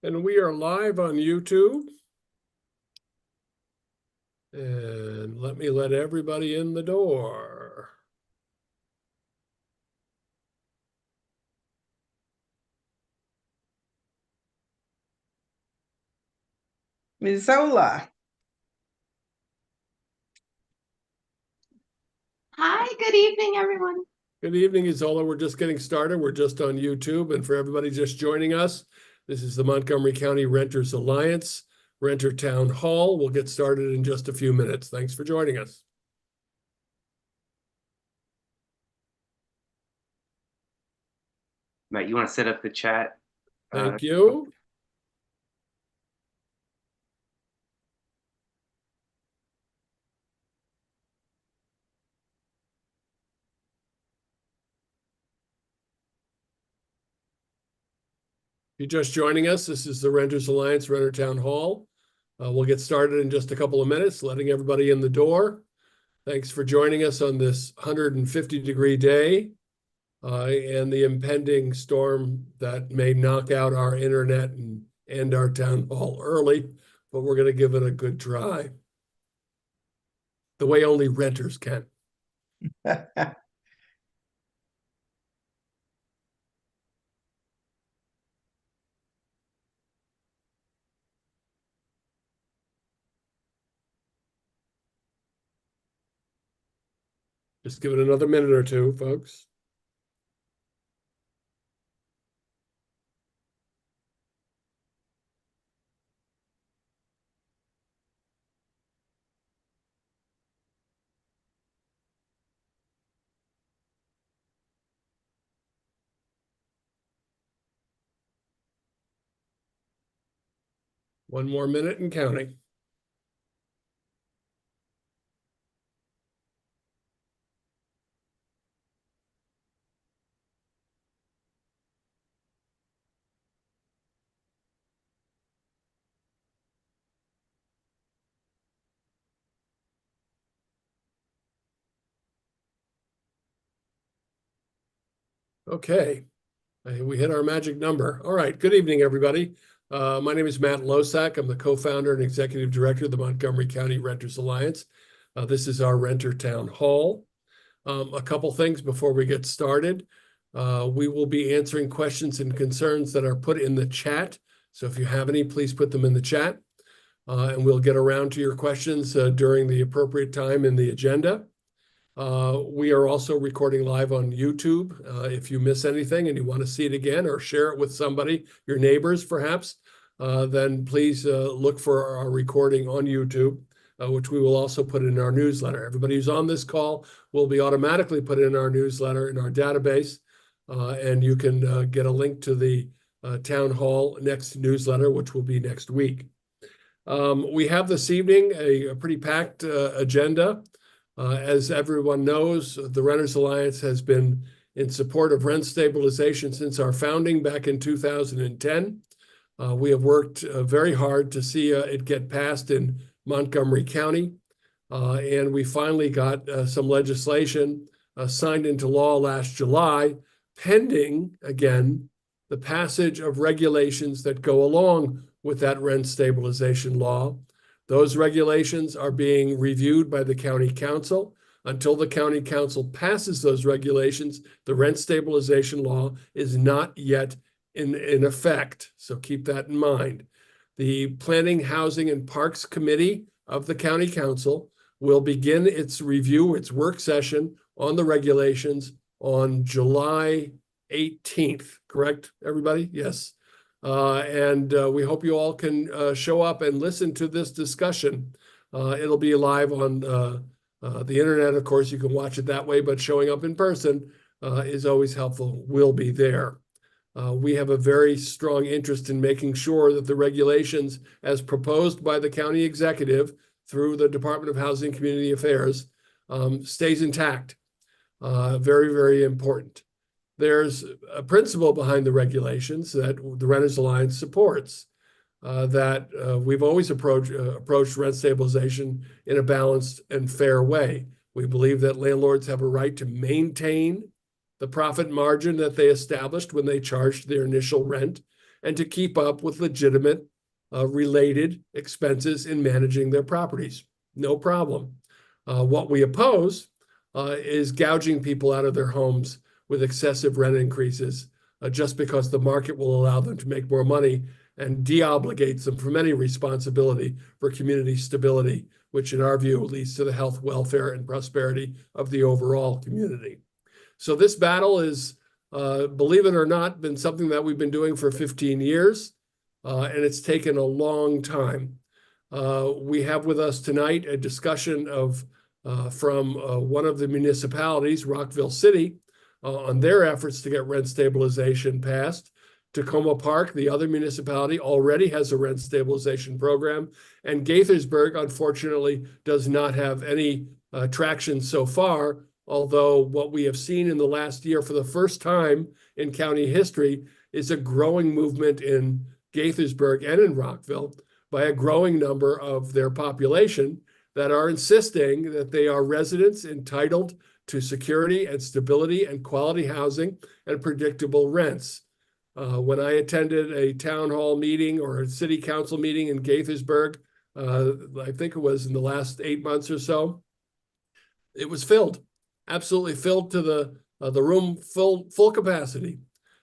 And we are live on YouTube. And let me let everybody in the door. Ms. Zola. Hi, good evening, everyone. Good evening, Isola. We're just getting started. We're just on YouTube. And for everybody just joining us, this is the Montgomery County Renters Alliance Renter Town Hall. We'll get started in just a few minutes. Thanks for joining us. Matt, you want to set up the chat? Thank you. If you're just joining us, this is the Renters Alliance Renter Town Hall. We'll get started in just a couple of minutes, letting everybody in the door. Thanks for joining us on this 150-degree day and the impending storm that may knock out our internet and end our town hall early, but we're going to give it a good try. The way only renters can. Just give it another minute or two, folks. One more minute and counting. Okay, we hit our magic number. All right, good evening, everybody. My name is Matt Losack. I'm the co-founder and executive director of the Montgomery County Renters Alliance. This is our Renter Town Hall. A couple things before we get started. We will be answering questions and concerns that are put in the chat. So if you have any, please put them in the chat. And we'll get around to your questions during the appropriate time in the agenda. We are also recording live on YouTube. If you miss anything and you want to see it again or share it with somebody, your neighbors perhaps, then please look for our recording on YouTube, which we will also put in our newsletter. Everybody who's on this call will be automatically put in our newsletter in our database, and you can get a link to the Town Hall next newsletter, which will be next week. We have this evening a pretty packed agenda. As everyone knows, the Renters Alliance has been in support of rent stabilization since our founding back in 2010. We have worked very hard to see it get passed in Montgomery County, and we finally got some legislation signed into law last July, pending, again, the passage of regulations that go along with that rent stabilization law. Those regulations are being reviewed by the county council. Until the county council passes those regulations, the rent stabilization law is not yet in effect. So keep that in mind. The Planning, Housing, and Parks Committee of the county council will begin its review, its work session on the regulations on July 18th. Correct, everybody? Yes. And we hope you all can show up and listen to this discussion. It'll be live on the internet. Of course, you can watch it that way, but showing up in person is always helpful. We'll be there. We have a very strong interest in making sure that the regulations as proposed by the county executive through the Department of Housing and Community Affairs stays intact. Very, very important. There's a principle behind the regulations that the Renters Alliance supports, that we've always approached rent stabilization in a balanced and fair way. We believe that landlords have a right to maintain the profit margin that they established when they charged their initial rent, and to keep up with legitimate related expenses in managing their properties. No problem. What we oppose is gouging people out of their homes with excessive rent increases just because the market will allow them to make more money and de-obligates them from any responsibility for community stability, which in our view leads to the health, welfare, and prosperity of the overall community. So this battle is, believe it or not, been something that we've been doing for 15 years, and it's taken a long time. We have with us tonight a discussion from one of the municipalities, Rockville City, on their efforts to get rent stabilization passed. Tacoma Park, the other municipality, already has a rent stabilization program, and Gaithersburg, unfortunately, does not have any traction so far, although what we have seen in the last year for the first time in county history is a growing movement in Gaithersburg and in Rockville by a growing number of their population that are insisting that they are residents entitled to security and stability and quality housing and predictable rents. When I attended a town hall meeting or a city council meeting in Gaithersburg, I think it was in the last 8 months or so, it was filled, absolutely filled to the room full capacity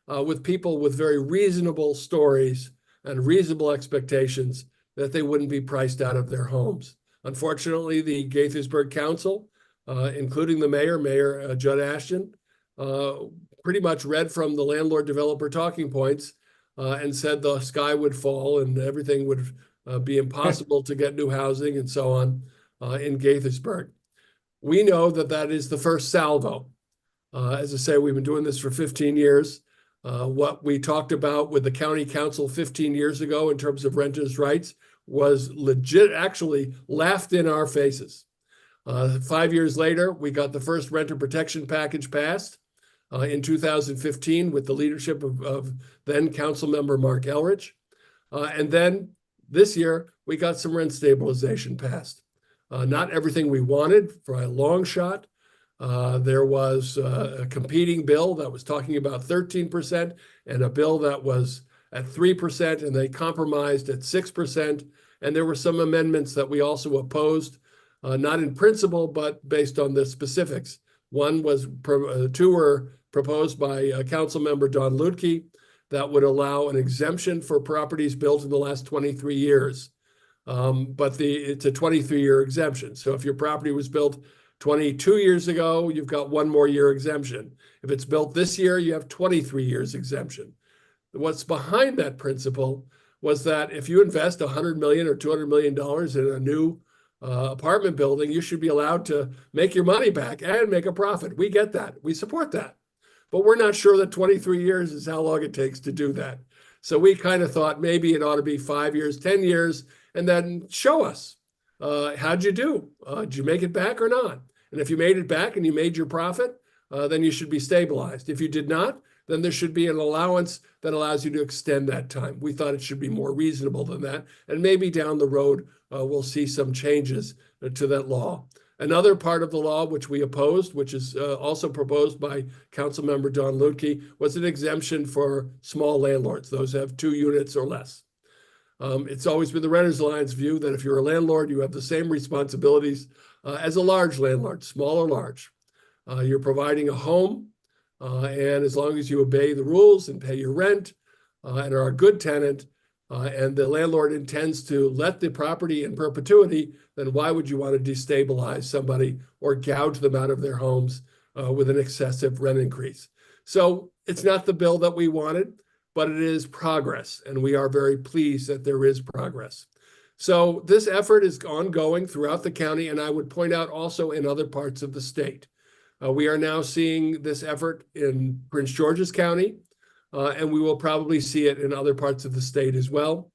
with people with very reasonable stories and reasonable expectations that they wouldn't be priced out of their homes. Unfortunately, the Gaithersburg Council, including the Mayor Judd Ashton, pretty much read from the landlord-developer talking points and said the sky would fall and everything would be impossible to get new housing and so on in Gaithersburg. We know that that is the first salvo. As I say, we've been doing this for 15 years. What we talked about with the county council 15 years ago in terms of renters' rights was legit, actually laughed in our faces. 5 years later, we got the first renter protection package passed in 2015 with the leadership of then council member Mark Elrich. And then this year, we got some rent stabilization passed. Not everything we wanted for a long shot. There was a competing bill that was talking about 13% and a bill that was at 3%, and they compromised at 6%. And there were some amendments that we also opposed, not in principle, but based on the specifics. Two were proposed by Council Member Don Lutke that would allow an exemption for properties built in the last 23 years. But it's a 23-year exemption. So if your property was built 22 years ago, you've got 1 more year exemption. If it's built this year, you have 23 years exemption. What's behind that principle was that if you invest $100 million or $200 million in a new apartment building, you should be allowed to make your money back and make a profit. We get that. We support that. But we're not sure that 23 years is how long it takes to do that. So we kind of thought maybe it ought to be 5 years, 10 years, and then show us, how'd you do? Did you make it back or not? And if you made it back and you made your profit, then you should be stabilized. If you did not, then there should be an allowance that allows you to extend that time. We thought it should be more reasonable than that. And maybe down the road, we'll see some changes to that law. Another part of the law which we opposed, which is also proposed by Councilmember Don Lutke, was an exemption for small landlords, those who have 2 units or less. It's always been the Renters Alliance view that if you're a landlord, you have the same responsibilities as a large landlord, small or large. You're providing a home, and as long as you obey the rules and pay your rent and are a good tenant, and the landlord intends to let the property in perpetuity, then why would you want to destabilize somebody or gouge them out of their homes with an excessive rent increase? So it's not the bill that we wanted, but it is progress, and we are very pleased that there is progress. So this effort is ongoing throughout the county, and I would point out also in other parts of the state. We are now seeing this effort in Prince George's County, and we will probably see it in other parts of the state as well.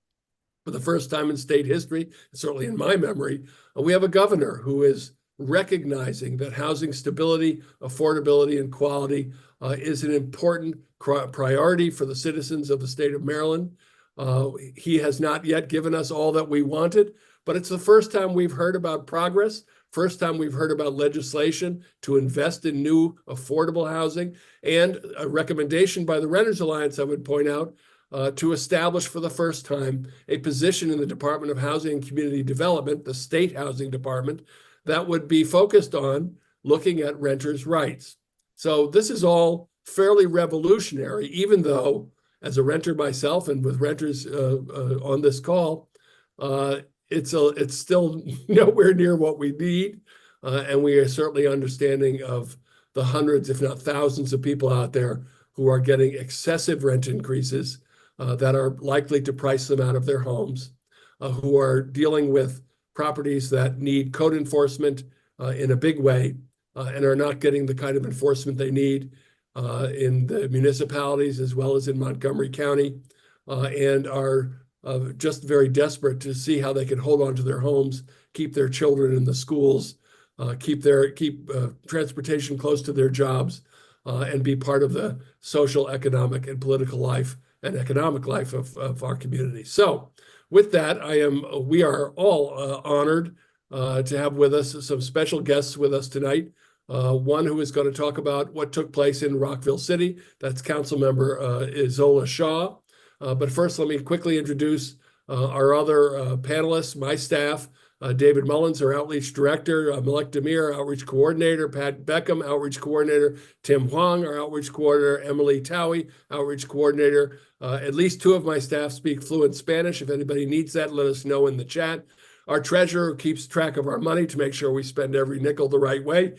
For the first time in state history, certainly in my memory, we have a governor who is recognizing that housing stability, affordability, and quality is an important priority for the citizens of the state of Maryland. He has not yet given us all that we wanted, but it's the first time we've heard about progress, first time we've heard about legislation to invest in new affordable housing, and a recommendation by the Renters Alliance, I would point out, to establish for the first time a position in the Department of Housing and Community Development, the state housing department, that would be focused on looking at renters' rights. So this is all fairly revolutionary, even though as a renter myself and with renters on this call, it's still nowhere near what we need. And we are certainly understanding of the hundreds, if not thousands of people out there who are getting excessive rent increases that are likely to price them out of their homes, who are dealing with properties that need code enforcement in a big way and are not getting the kind of enforcement they need in the municipalities as well as in Montgomery County, and are just very desperate to see how they can hold on to their homes, keep their children in the schools, keep transportation close to their jobs, and be part of the social, economic, and political life and economic life of our community. So with that, we are all honored to have with us some special guests with us tonight. One who is going to talk about what took place in Rockville City. That's Councilmember Isola Shaw. But first, let me quickly introduce our other panelists, my staff. David Mullins, our Outreach Director, Malek Demir, Outreach Coordinator, Pat Beckham, Outreach Coordinator, Tim Huang, our Outreach Coordinator, Emily Towie, Outreach Coordinator. At least two of my staff speak fluent Spanish. If anybody needs that, let us know in the chat. Our treasurer keeps track of our money to make sure we spend every nickel the right way,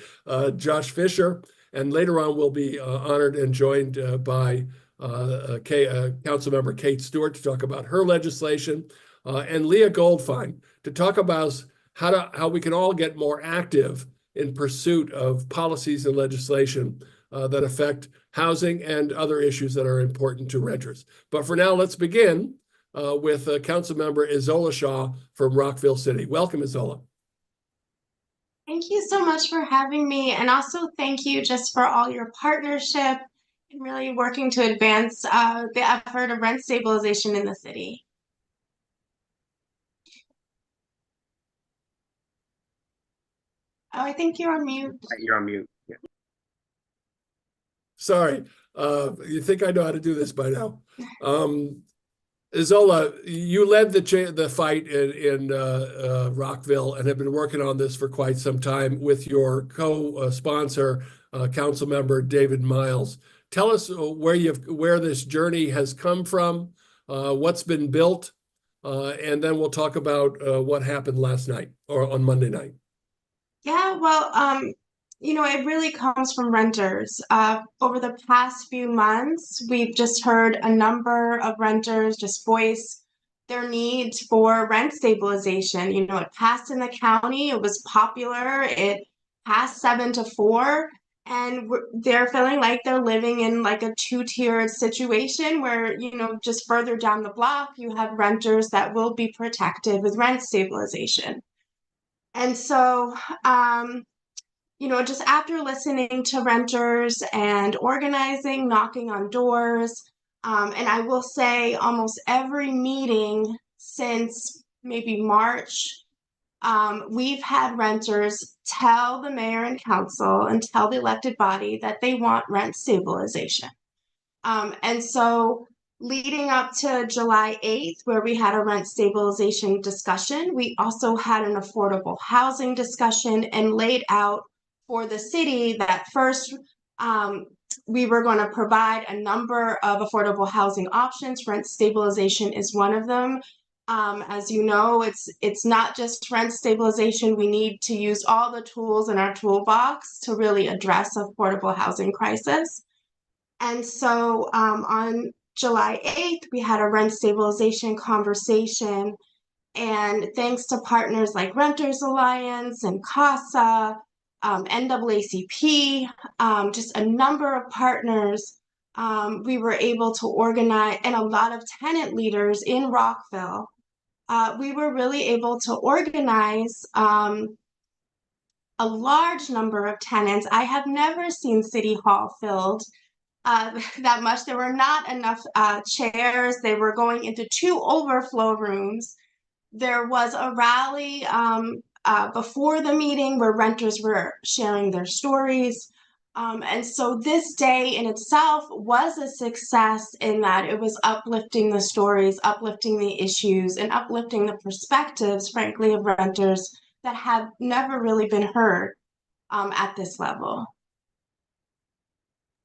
Josh Fisher. And later on, we'll be honored and joined by Councilmember Kate Stewart to talk about her legislation, and Leah Goldfein to talk about how we can all get more active in pursuit of policies and legislation that affect housing and other issues that are important to renters. But for now, let's begin with Councilmember Isola Shaw from Rockville City. Welcome, Isola. Thank you so much for having me. And also thank you just for all your partnership and really working to advance the effort of rent stabilization in the city. Oh, I think you're on mute. You're on mute. Yeah. Sorry, you think I know how to do this by now. Isola, you led the fight in Rockville and have been working on this for quite some time with your co-sponsor, Councilmember David Miles. Tell us where this journey has come from, what's been built, and then we'll talk about what happened last night or on Monday night. Yeah, well, it really comes from renters. Over the past few months, we've just heard a number of renters just voice their need for rent stabilization. It passed in the county, it was popular, it passed 7-4, and they're feeling like they're living in like a two-tiered situation where, just further down the block, you have renters that will be protected with rent stabilization. And so, just after listening to renters and organizing, knocking on doors, and I will say almost every meeting since maybe March, we've had renters tell the mayor and council and tell the elected body that they want rent stabilization. And so leading up to July 8th, where we had a rent stabilization discussion, we also had an affordable housing discussion and laid out for the city that first we were going to provide a number of affordable housing options. Rent stabilization is one of them. As you know, it's not just rent stabilization. We need to use all the tools in our toolbox to really address affordable housing crisis. And so on July 8th, we had a rent stabilization conversation, and thanks to partners like Renters Alliance and CASA, NAACP, just a number of partners, we were able to organize, and a lot of tenant leaders in Rockville, we were really able to organize a large number of tenants. I have never seen City Hall filled that much. There were not enough chairs. They were going into 2 overflow rooms. There was a rally before the meeting where renters were sharing their stories. And so this day in itself was a success in that it was uplifting the stories, uplifting the issues, and uplifting the perspectives, frankly, of renters that have never really been heard at this level.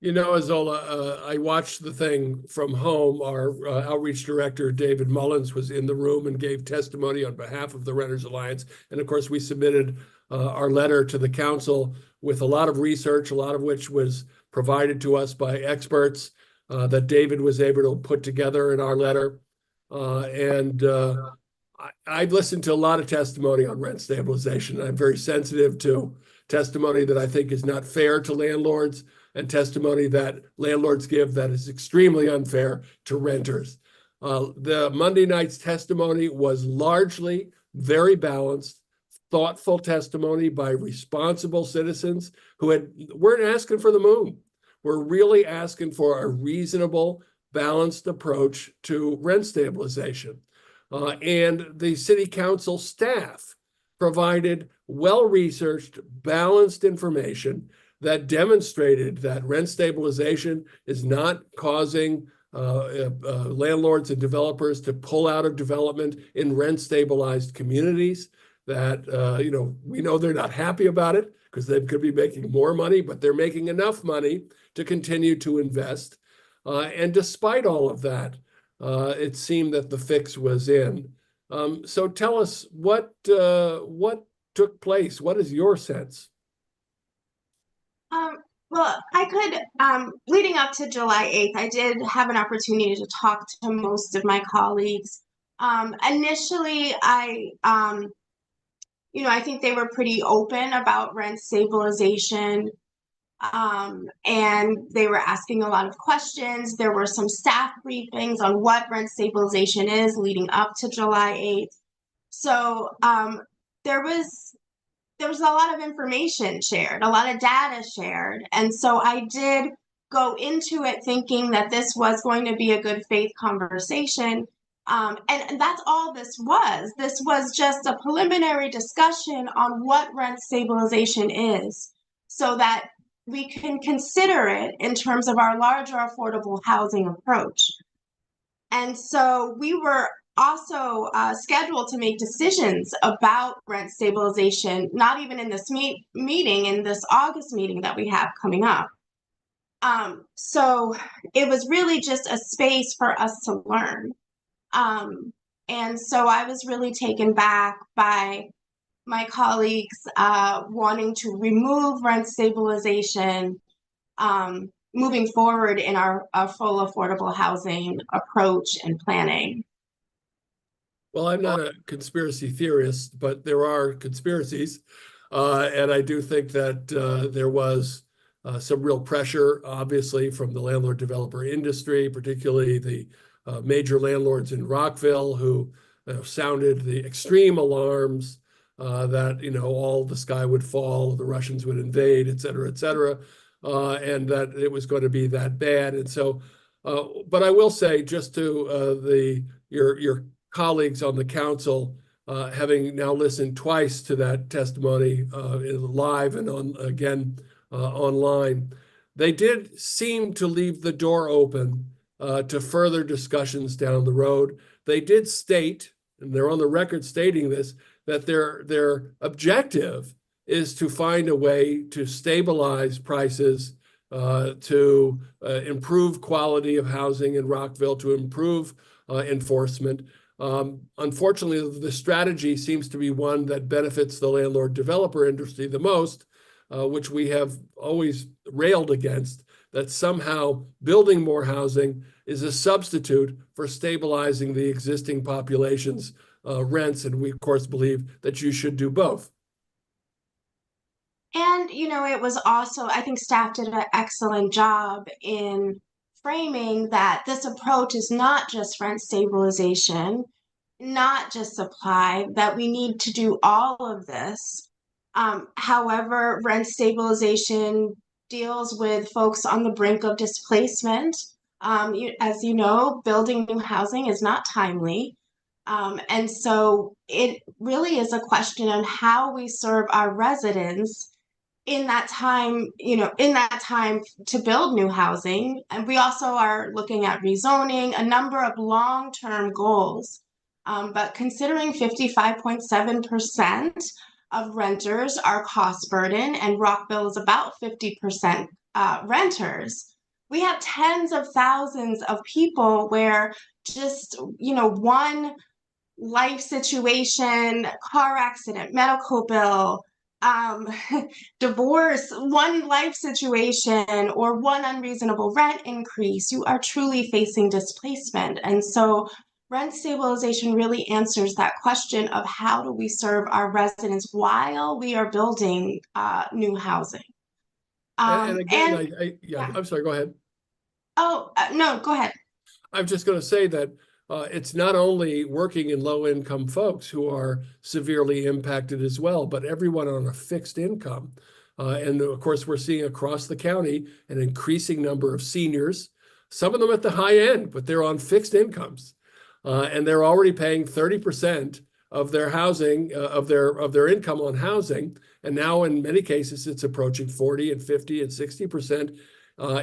You know, Azola, I watched the thing from home. Our outreach director, David Mullins, was in the room and gave testimony on behalf of the Renters Alliance. And of course, we submitted our letter to the council with a lot of research, a lot of which was provided to us by experts that David was able to put together in our letter. I've listened to a lot of testimony on rent stabilization. I'm very sensitive to testimony that I think is not fair to landlords, and testimony that landlords give that is extremely unfair to renters. The Monday night's testimony was largely very balanced, thoughtful testimony by responsible citizens who weren't asking for the moon. We're really asking for a reasonable, balanced approach to rent stabilization. And the city council staff provided well-researched, balanced information that demonstrated that rent stabilization is not causing landlords and developers to pull out of development in rent-stabilized communities. That we know they're not happy about it because they could be making more money, but they're making enough money to continue to invest. And despite all of that, it seemed that the fix was in. So tell us what took place. What is your sense? Well, I could, leading up to July 8th, I did have an opportunity to talk to most of my colleagues. Initially, I think they were pretty open about rent stabilization, and they were asking a lot of questions. There were some staff briefings on what rent stabilization is leading up to July 8th. So there was a lot of information shared, a lot of data shared. And so I did go into it thinking that this was going to be a good faith conversation. And that's all this was. This was just a preliminary discussion on what rent stabilization is, so that we can consider it in terms of our larger affordable housing approach. And so we were also scheduled to make decisions about rent stabilization, not even in this meeting, in this August meeting that we have coming up. So it was really just a space for us to learn. And so I was really taken back by my colleagues wanting to remove rent stabilization, moving forward in our full affordable housing approach and planning. Well, I'm not a conspiracy theorist, but there are conspiracies. And I do think that there was some real pressure, obviously, from the landlord developer industry, particularly the major landlords in Rockville who sounded the extreme alarms that, all the sky would fall, the Russians would invade, et cetera, and that it was going to be that bad. And so, but I will say, just to your colleagues on the council, having now listened twice to that testimony live and online, they did seem to leave the door open to further discussions down the road. They did state, and they're on the record stating this, that their objective is to find a way to stabilize prices, to improve quality of housing in Rockville, to improve enforcement. Unfortunately, the strategy seems to be one that benefits the landlord developer industry the most, which we have always railed against, that somehow building more housing is a substitute for stabilizing the existing population's rents. And we, of course, believe that you should do both. And, it was also, I think staff did an excellent job in framing that this approach is not just rent stabilization, not just supply, that we need to do all of this. However, rent stabilization deals with folks on the brink of displacement. As you know, building new housing is not timely. And so it really is a question on how we serve our residents in that time, to build new housing. And we also are looking at rezoning, a number of long-term goals. But considering 55.7% of renters are cost burden, and Rockville is about 50% renters, we have tens of thousands of people where just, one life situation, car accident, medical bill, divorce, one life situation, or one unreasonable rent increase, you are truly facing displacement. And so rent stabilization really answers that question of how do we serve our residents while we are building new housing. And again, And yeah, I'm sorry, go ahead. no, go ahead. I'm just going to say that it's not only working in low-income folks who are severely impacted as well, but everyone on a fixed income. And of course, we're seeing across the county an increasing number of seniors, some of them at the high end, but they're on fixed incomes. And they're already paying 30% of their housing, of their income on housing. And now in many cases, it's approaching 40 and 50 and 60%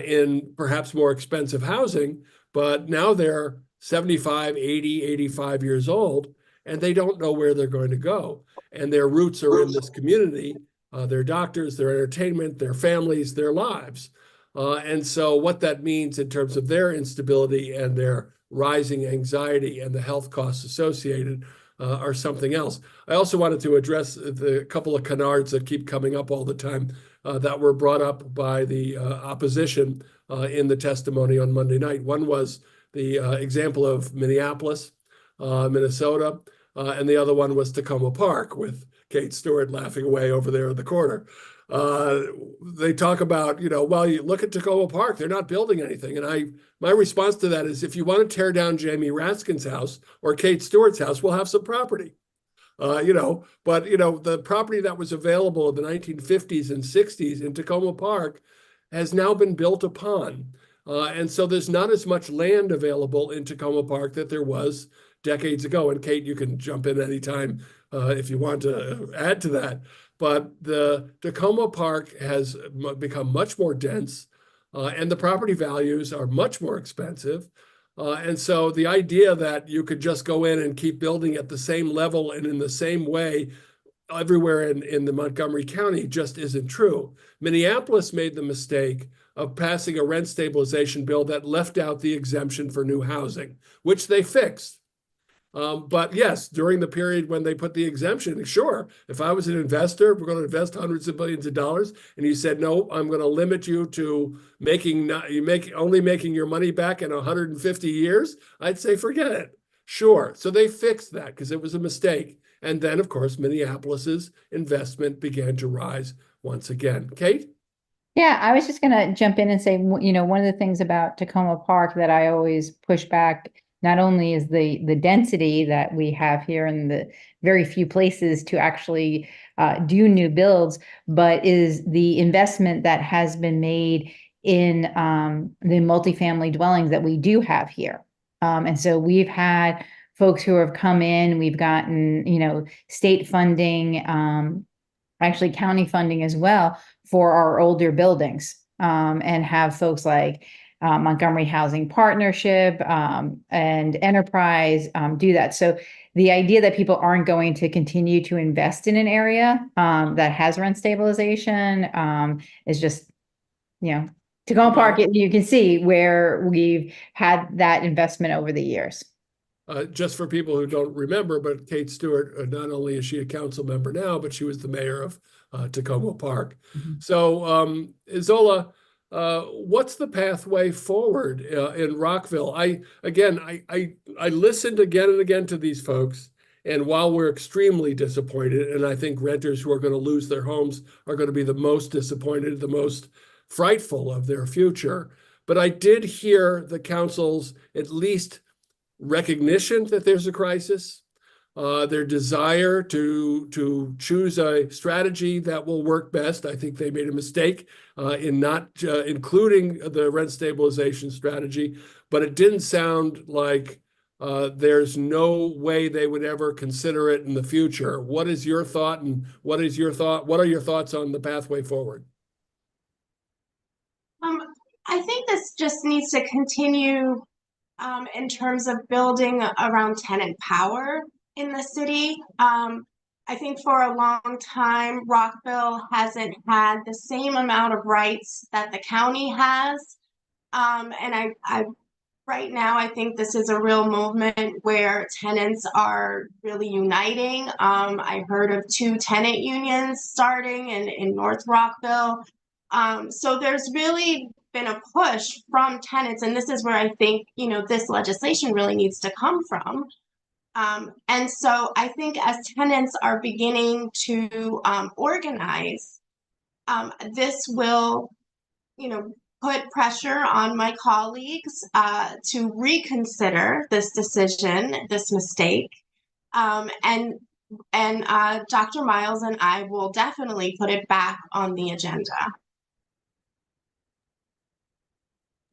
in perhaps more expensive housing. But now they're 75, 80, 85 years old, and they don't know where they're going to go. And their roots are in this community, their doctors, their entertainment, their families, their lives. And so what that means in terms of their instability and their rising anxiety and the health costs associated are something else. I also wanted to address the couple of canards that keep coming up all the time that were brought up by the opposition in the testimony on Monday night. One was the example of Minneapolis, Minnesota, and the other one was Tacoma Park with Kate Stewart laughing away over there in the corner. They talk about, well, you look at Tacoma Park, they're not building anything. And my response to that is, if you want to tear down Jamie Raskin's house or Kate Stewart's house, we'll have some property. But the property that was available in the 1950s and 60s in Tacoma Park has now been built upon. And so there's not as much land available in Tacoma Park that there was decades ago. And Kate, you can jump in anytime if you want to add to that. But the Tacoma Park has become much more dense, and the property values are much more expensive. And so the idea that you could just go in and keep building at the same level and in the same way everywhere in the Montgomery County just isn't true. Minneapolis made the mistake of passing a rent stabilization bill that left out the exemption for new housing, which they fixed. But yes, during the period when they put the exemption, sure, if I was an investor, we're going to invest hundreds of billions of dollars, and you said, no, I'm going to limit you to only making your money back in 150 years, I'd say, forget it. Sure. So they fixed that because it was a mistake. And then, of course, Minneapolis's investment began to rise once again. Kate? Yeah, I was just going to jump in and say, one of the things about Tacoma Park that I always push back not only is the density that we have here in the very few places to actually do new builds, but is the investment that has been made in the multifamily dwellings that we do have here. And so we've had folks who have come in, we've gotten, state funding, actually county funding as well for our older buildings, and have folks like Montgomery Housing Partnership and Enterprise do that. So the idea that people aren't going to continue to invest in an area that has rent stabilization is just, Tacoma Park, you can see where we've had that investment over the years. Just for people who don't remember, but Kate Stewart, not only is she a council member now, but she was the mayor of Tacoma Park. Mm-hmm. So Isola, what's the pathway forward in Rockville? I listened again and again to these folks, and while we're extremely disappointed, and I think renters who are going to lose their homes are going to be the most disappointed, the most frightful of their future, but I did hear the council's at least recognition that there's a crisis, their desire to choose a strategy that will work best. I think they made a mistake in not including the rent stabilization strategy, but it didn't sound like there's no way they would ever consider it in the future. What is your thought, and what are your thoughts on the pathway forward? I think this just needs to continue in terms of building around tenant power in the city. I think for a long time, Rockville hasn't had the same amount of rights that the county has. And right now, I think this is a real movement where tenants are really uniting. I heard of 2 tenant unions starting in North Rockville. So there's really been a push from tenants, and this is where I think, this legislation really needs to come from. And so I think as tenants are beginning to organize, this will, put pressure on my colleagues to reconsider this decision, this mistake. And Dr. Miles and I will definitely put it back on the agenda.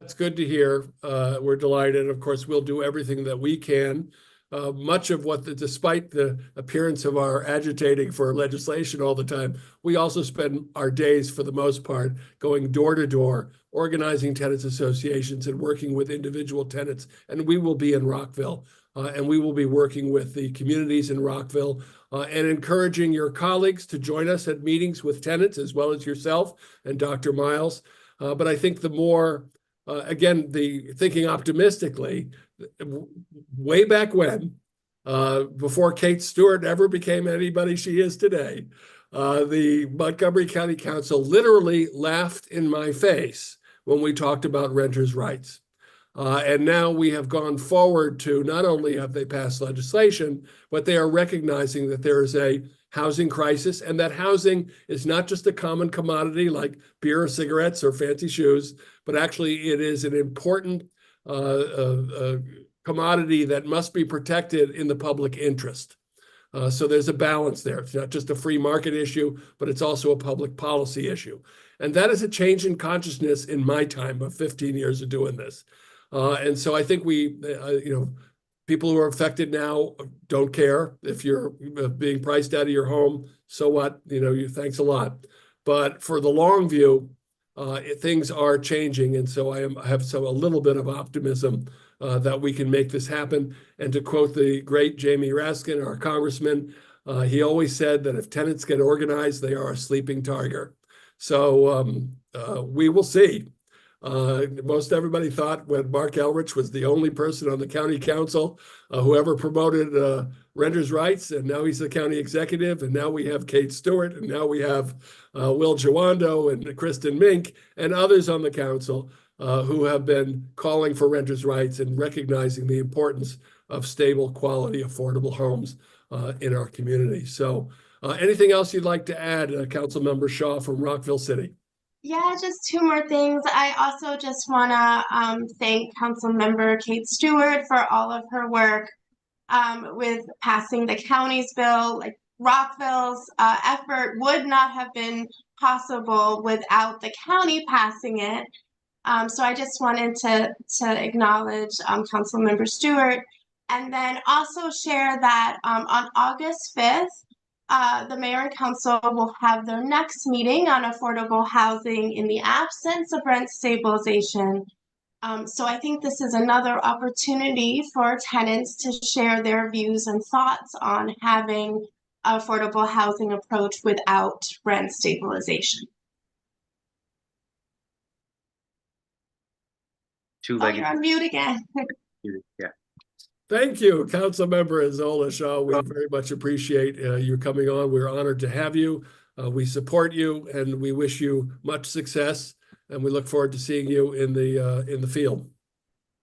That's good to hear. We're delighted. Of course, we'll do everything that we can. Much of despite the appearance of our agitating for legislation all the time, we also spend our days, for the most part, going door to door, organizing tenants associations and working with individual tenants. And we will be in Rockville, and we will be working with the communities in Rockville and encouraging your colleagues to join us at meetings with tenants, as well as yourself and Dr. Miles. But I think the more, again, the thinking optimistically, way back when, before Kate Stewart ever became anybody she is today, the Montgomery County Council literally laughed in my face when we talked about renters' rights. And now we have gone forward to not only have they passed legislation, but they are recognizing that there is a housing crisis, and that housing is not just a common commodity like beer or cigarettes or fancy shoes, but actually it is an important commodity that must be protected in the public interest. So there's a balance there. It's not just a free market issue, but it's also a public policy issue. And that is a change in consciousness in my time of 15 years of doing this. And so I think people who are affected now don't care if you're being priced out of your home. So what? Thanks a lot. But for the long view, things are changing, and so I have a little bit of optimism that we can make this happen. And to quote the great Jamie Raskin, our congressman, he always said that if tenants get organized, they are a sleeping tiger. So we will see. Most everybody thought when Mark Elrich was the only person on the county council who ever promoted renters' rights, and now he's the county executive, and now we have Kate Stewart, and now we have Will Jawando and Kristen Mink and others on the council who have been calling for renters' rights and recognizing the importance of stable, quality, affordable homes in our community. So anything else you'd like to add, Councilmember Shaw from Rockville City? Yeah, just 2 more things. I also just want to thank Councilmember Kate Stewart for all of her work with passing the county's bill. Like, Rockville's effort would not have been possible without the county passing it. So I just wanted to acknowledge Councilmember Stewart, and then also share that on August 5th, the mayor and council will have their next meeting on affordable housing in the absence of rent stabilization. So I think this is another opportunity for tenants to share their views and thoughts on having affordable housing approach without rent stabilization. Oh, you're on mute again. Yeah. Thank you, Councilmember Azola Shaw. We very much appreciate you coming on. We're honored to have you. We support you, and we wish you much success. And we look forward to seeing you in the field.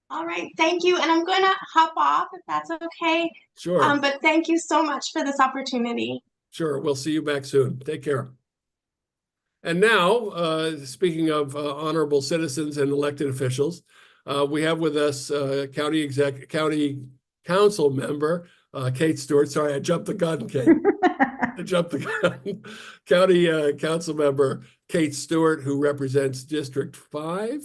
All right, thank you. And I'm going to hop off if that's okay. Sure. But thank you so much for this opportunity. Sure. We'll see you back soon. Take care. And now, speaking of honorable citizens and elected officials, we have with us County Council member Kate Stewart. Sorry, I jumped the gun, Kate. I jumped the gun. County Council member Kate Stewart, who represents District 5?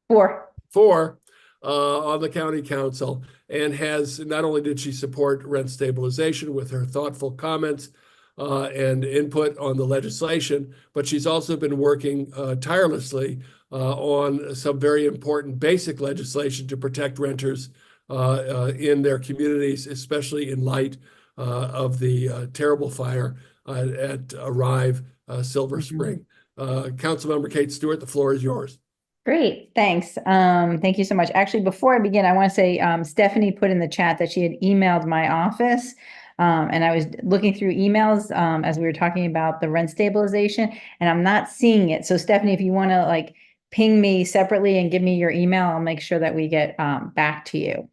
4. on the county council, and has, not only did she support rent stabilization with her thoughtful comments and input on the legislation, but she's also been working tirelessly on some very important basic legislation to protect renters in their communities, especially in light of the terrible fire at Arrive Silver Spring. Councilmember Kate Stewart, the floor is yours. Great, thanks. Thank you so much. Actually, before I begin, I want to say Stephanie put in the chat that she had emailed my office. And I was looking through emails as we were talking about the rent stabilization, and I'm not seeing it. So Stephanie, if you want to like ping me separately and give me your email, I'll make sure that we get back to you.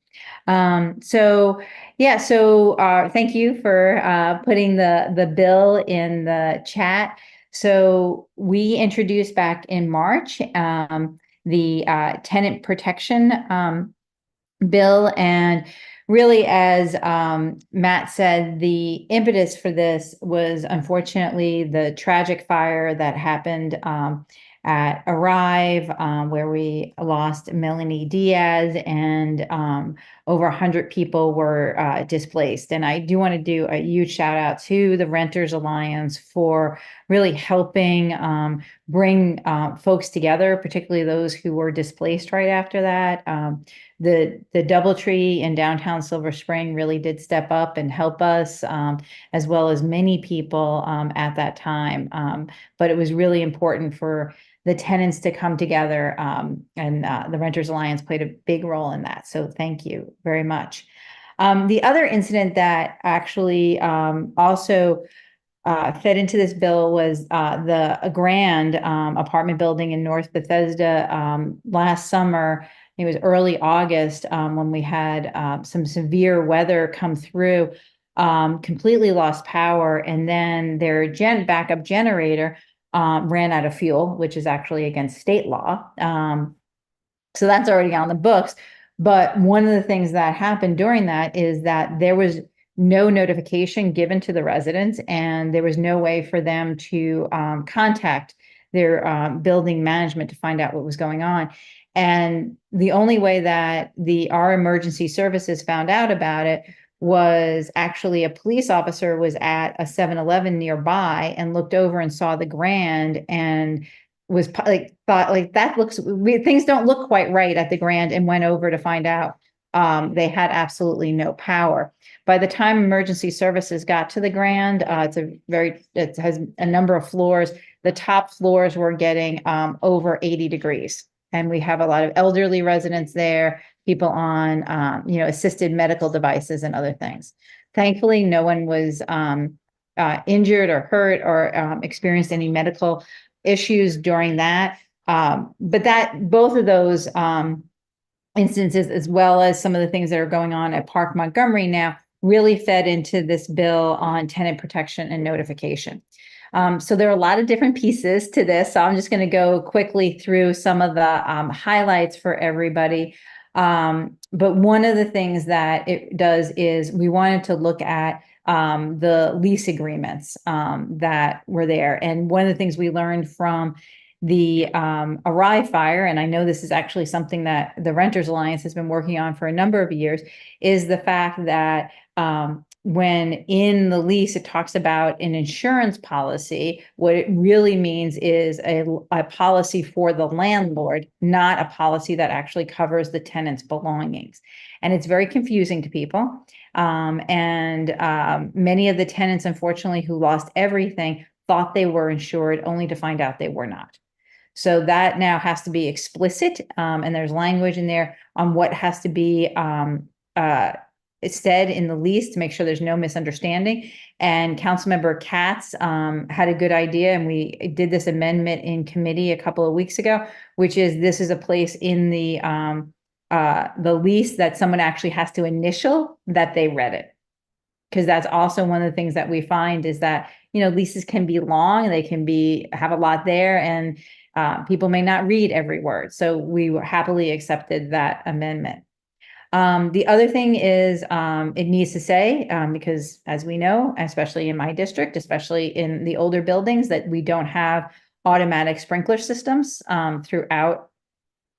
So thank you for putting the bill in the chat. So we introduced back in March the tenant protection bill, and really, as Matt said, the impetus for this was unfortunately the tragic fire that happened at Arrive, where we lost Melanie Diaz, and over 100 people were displaced. And I do want to do a huge shout out to the Renters Alliance for really helping bring folks together, particularly those who were displaced right after that. The DoubleTree in downtown Silver Spring really did step up and help us, as well as many people at that time. But it was really important for the tenants to come together, and the Renters Alliance played a big role in that. So thank you very much. The other incident that actually also fed into this bill was the Grand apartment building in North Bethesda last summer. It was early August when we had some severe weather come through, completely lost power, and then their backup generator ran out of fuel, which is actually against state law. So that's already on the books. But one of the things that happened during that is that there was no notification given to the residents, and there was no way for them to contact their building management to find out what was going on. And the only way that our emergency services found out about it was actually a police officer was at a 7-Eleven nearby and looked over and saw the Grand and was like, thought like that things don't look quite right at the Grand, and went over to find out they had absolutely no power. By the time emergency services got to the Grand, it has a number of floors. The top floors were getting over 80 degrees. And we have a lot of elderly residents there, people on, assisted medical devices and other things. Thankfully, no one was injured or hurt or experienced any medical issues during that. But both of those instances, as well as some of the things that are going on at Park Montgomery now, really fed into this bill on tenant protection and notification. So there are a lot of different pieces to this. So I'm just going to go quickly through some of the highlights for everybody. But one of the things that it does is we wanted to look at the lease agreements that were there. And one of the things we learned from the Arrive fire, and I know this is actually something that the Renters Alliance has been working on for a number of years, is the fact that when in the lease it talks about an insurance policy, what it really means is a policy for the landlord, not a policy that actually covers the tenant's belongings. And it's very confusing to people. And many of the tenants, unfortunately, who lost everything, thought they were insured, only to find out they were not. So that now has to be explicit, and there's language in there on what has to be said in the lease to make sure there's no misunderstanding. And Councilmember Katz had a good idea, and we did this amendment in committee a couple of weeks ago, which is this is a place in the lease that someone actually has to initial that they read it. Because that's also one of the things that we find is that, leases can be long, and they can have a lot there, and people may not read every word. So we happily accepted that amendment. The other thing is it needs to say, because as we know, especially in my district, especially in the older buildings, that we don't have automatic sprinkler systems throughout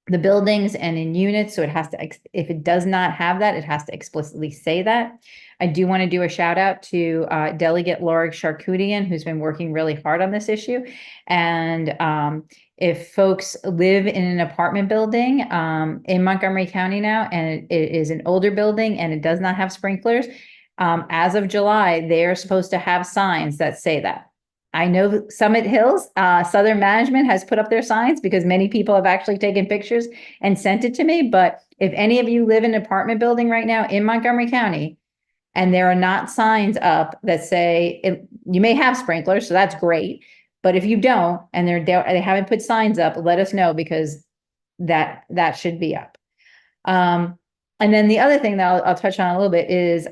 the buildings and in units. So it has to, if it does not have that, it has to explicitly say that. I do want to do a shout out to Delegate Laura Charkoudian, who's been working really hard on this issue. And if folks live in an apartment building in Montgomery County now, and it is an older building and it does not have sprinklers, as of July, they are supposed to have signs that say that. I know Summit Hills, Southern Management has put up their signs because many people have actually taken pictures and sent it to me. But if any of you live in an apartment building right now in Montgomery County, and there are not signs up that say, you may have sprinklers, so that's great. But if you don't, and they haven't put signs up, let us know, because that should be up. And then the other thing that I'll touch on a little bit is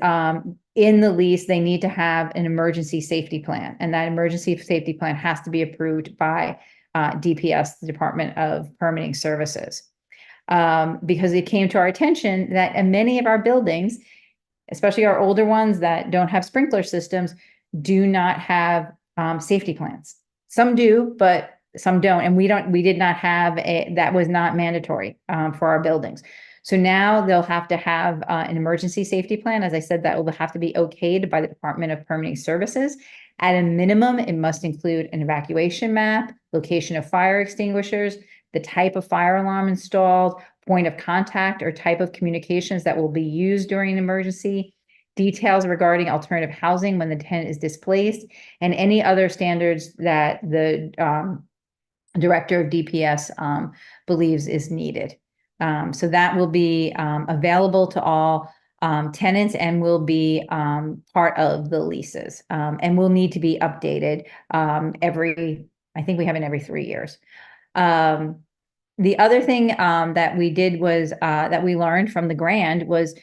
in the lease, they need to have an emergency safety plan. And that emergency safety plan has to be approved by DPS, the Department of Permitting Services. Because it came to our attention that in many of our buildings, especially our older ones that don't have sprinkler systems, do not have safety plans. Some do, but some don't. And we did not have that was not mandatory for our buildings. So now they'll have to have an emergency safety plan. As I said, that will have to be okayed by the Department of Permitting Services. At a minimum, it must include an evacuation map, location of fire extinguishers, the type of fire alarm installed, point of contact or type of communications that will be used during an emergency, details regarding alternative housing when the tenant is displaced, and any other standards that the director of DPS believes is needed. So that will be available to all tenants and will be part of the leases, and will need to be updated I think we have it every 3 years. The other thing that we did was that we learned from the Grand was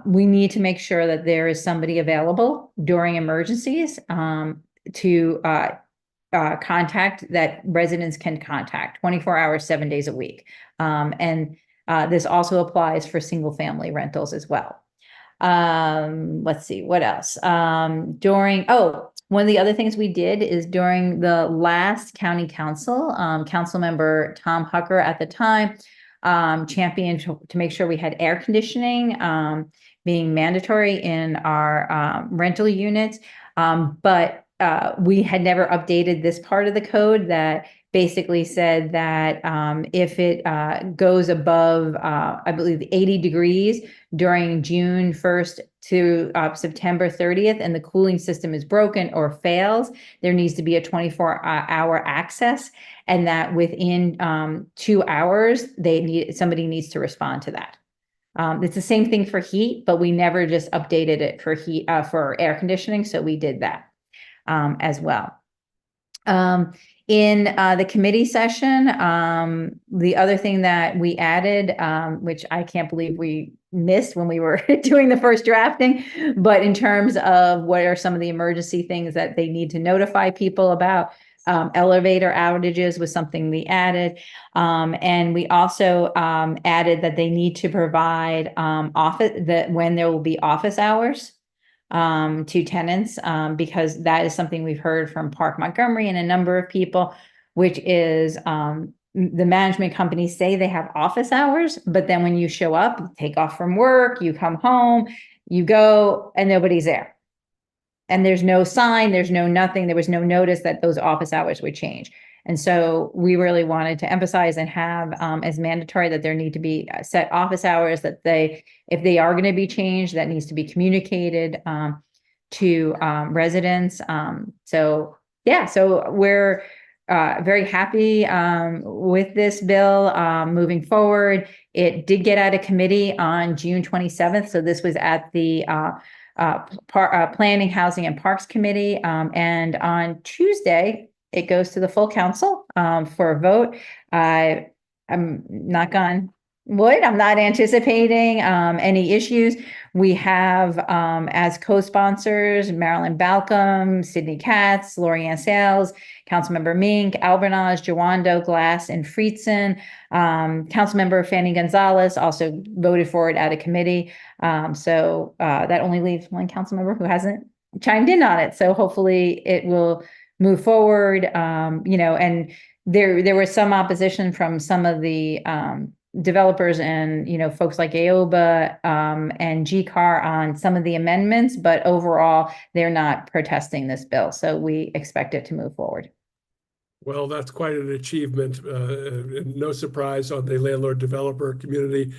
we need to make sure that there is somebody available during emergencies to contact, that residents can contact 24 hours, 7 days a week. And this also applies for single family rentals as well. Let's see, what else? One of the other things we did is during the last county council, council member Tom Hucker at the time championed to make sure we had air conditioning being mandatory in our rental units. But we had never updated this part of the code that basically said that if it goes above, I believe, 80 degrees during June 1st to September 30th, and the cooling system is broken or fails, there needs to be a 24-hour access, and that within 2 hours, somebody needs to respond to that. It's the same thing for heat, but we never just updated it for heat for air conditioning, so we did that as well. In the committee session, the other thing that we added, which I can't believe we missed when we were doing the first drafting, but in terms of what are some of the emergency things that they need to notify people about, elevator outages was something we added. And we also added that they need to provide when there will be office hours to tenants, because that is something we've heard from Park Montgomery and a number of people, which is the management companies say they have office hours, but then when you show up, you take off from work, you come home, you go, and nobody's there. And there's no sign, there's no nothing, there was no notice that those office hours would change. And so we really wanted to emphasize and have as mandatory that there need to be set office hours, that if they are going to be changed, that needs to be communicated to residents. So we're very happy with this bill moving forward. It did get out of committee on June 27th. So this was at the Planning, Housing and Parks Committee. And on Tuesday, it goes to the full council for a vote. I'm knock on wood, I'm not anticipating any issues. We have as co-sponsors Marilyn Balcom, Sydney Katz, Lorianne Sales, Councilmember Mink, Albernaz, Jawando, Glass, and Friedson. Councilmember Fanny Gonzalez also voted for it out of committee. So that only leaves one council member who hasn't chimed in on it. So hopefully it will move forward, and there was some opposition from some of the developers and, folks like AOBA and GCAR on some of the amendments, but overall, they're not protesting this bill. So we expect it to move forward. Well, that's quite an achievement. And no surprise on the landlord developer community.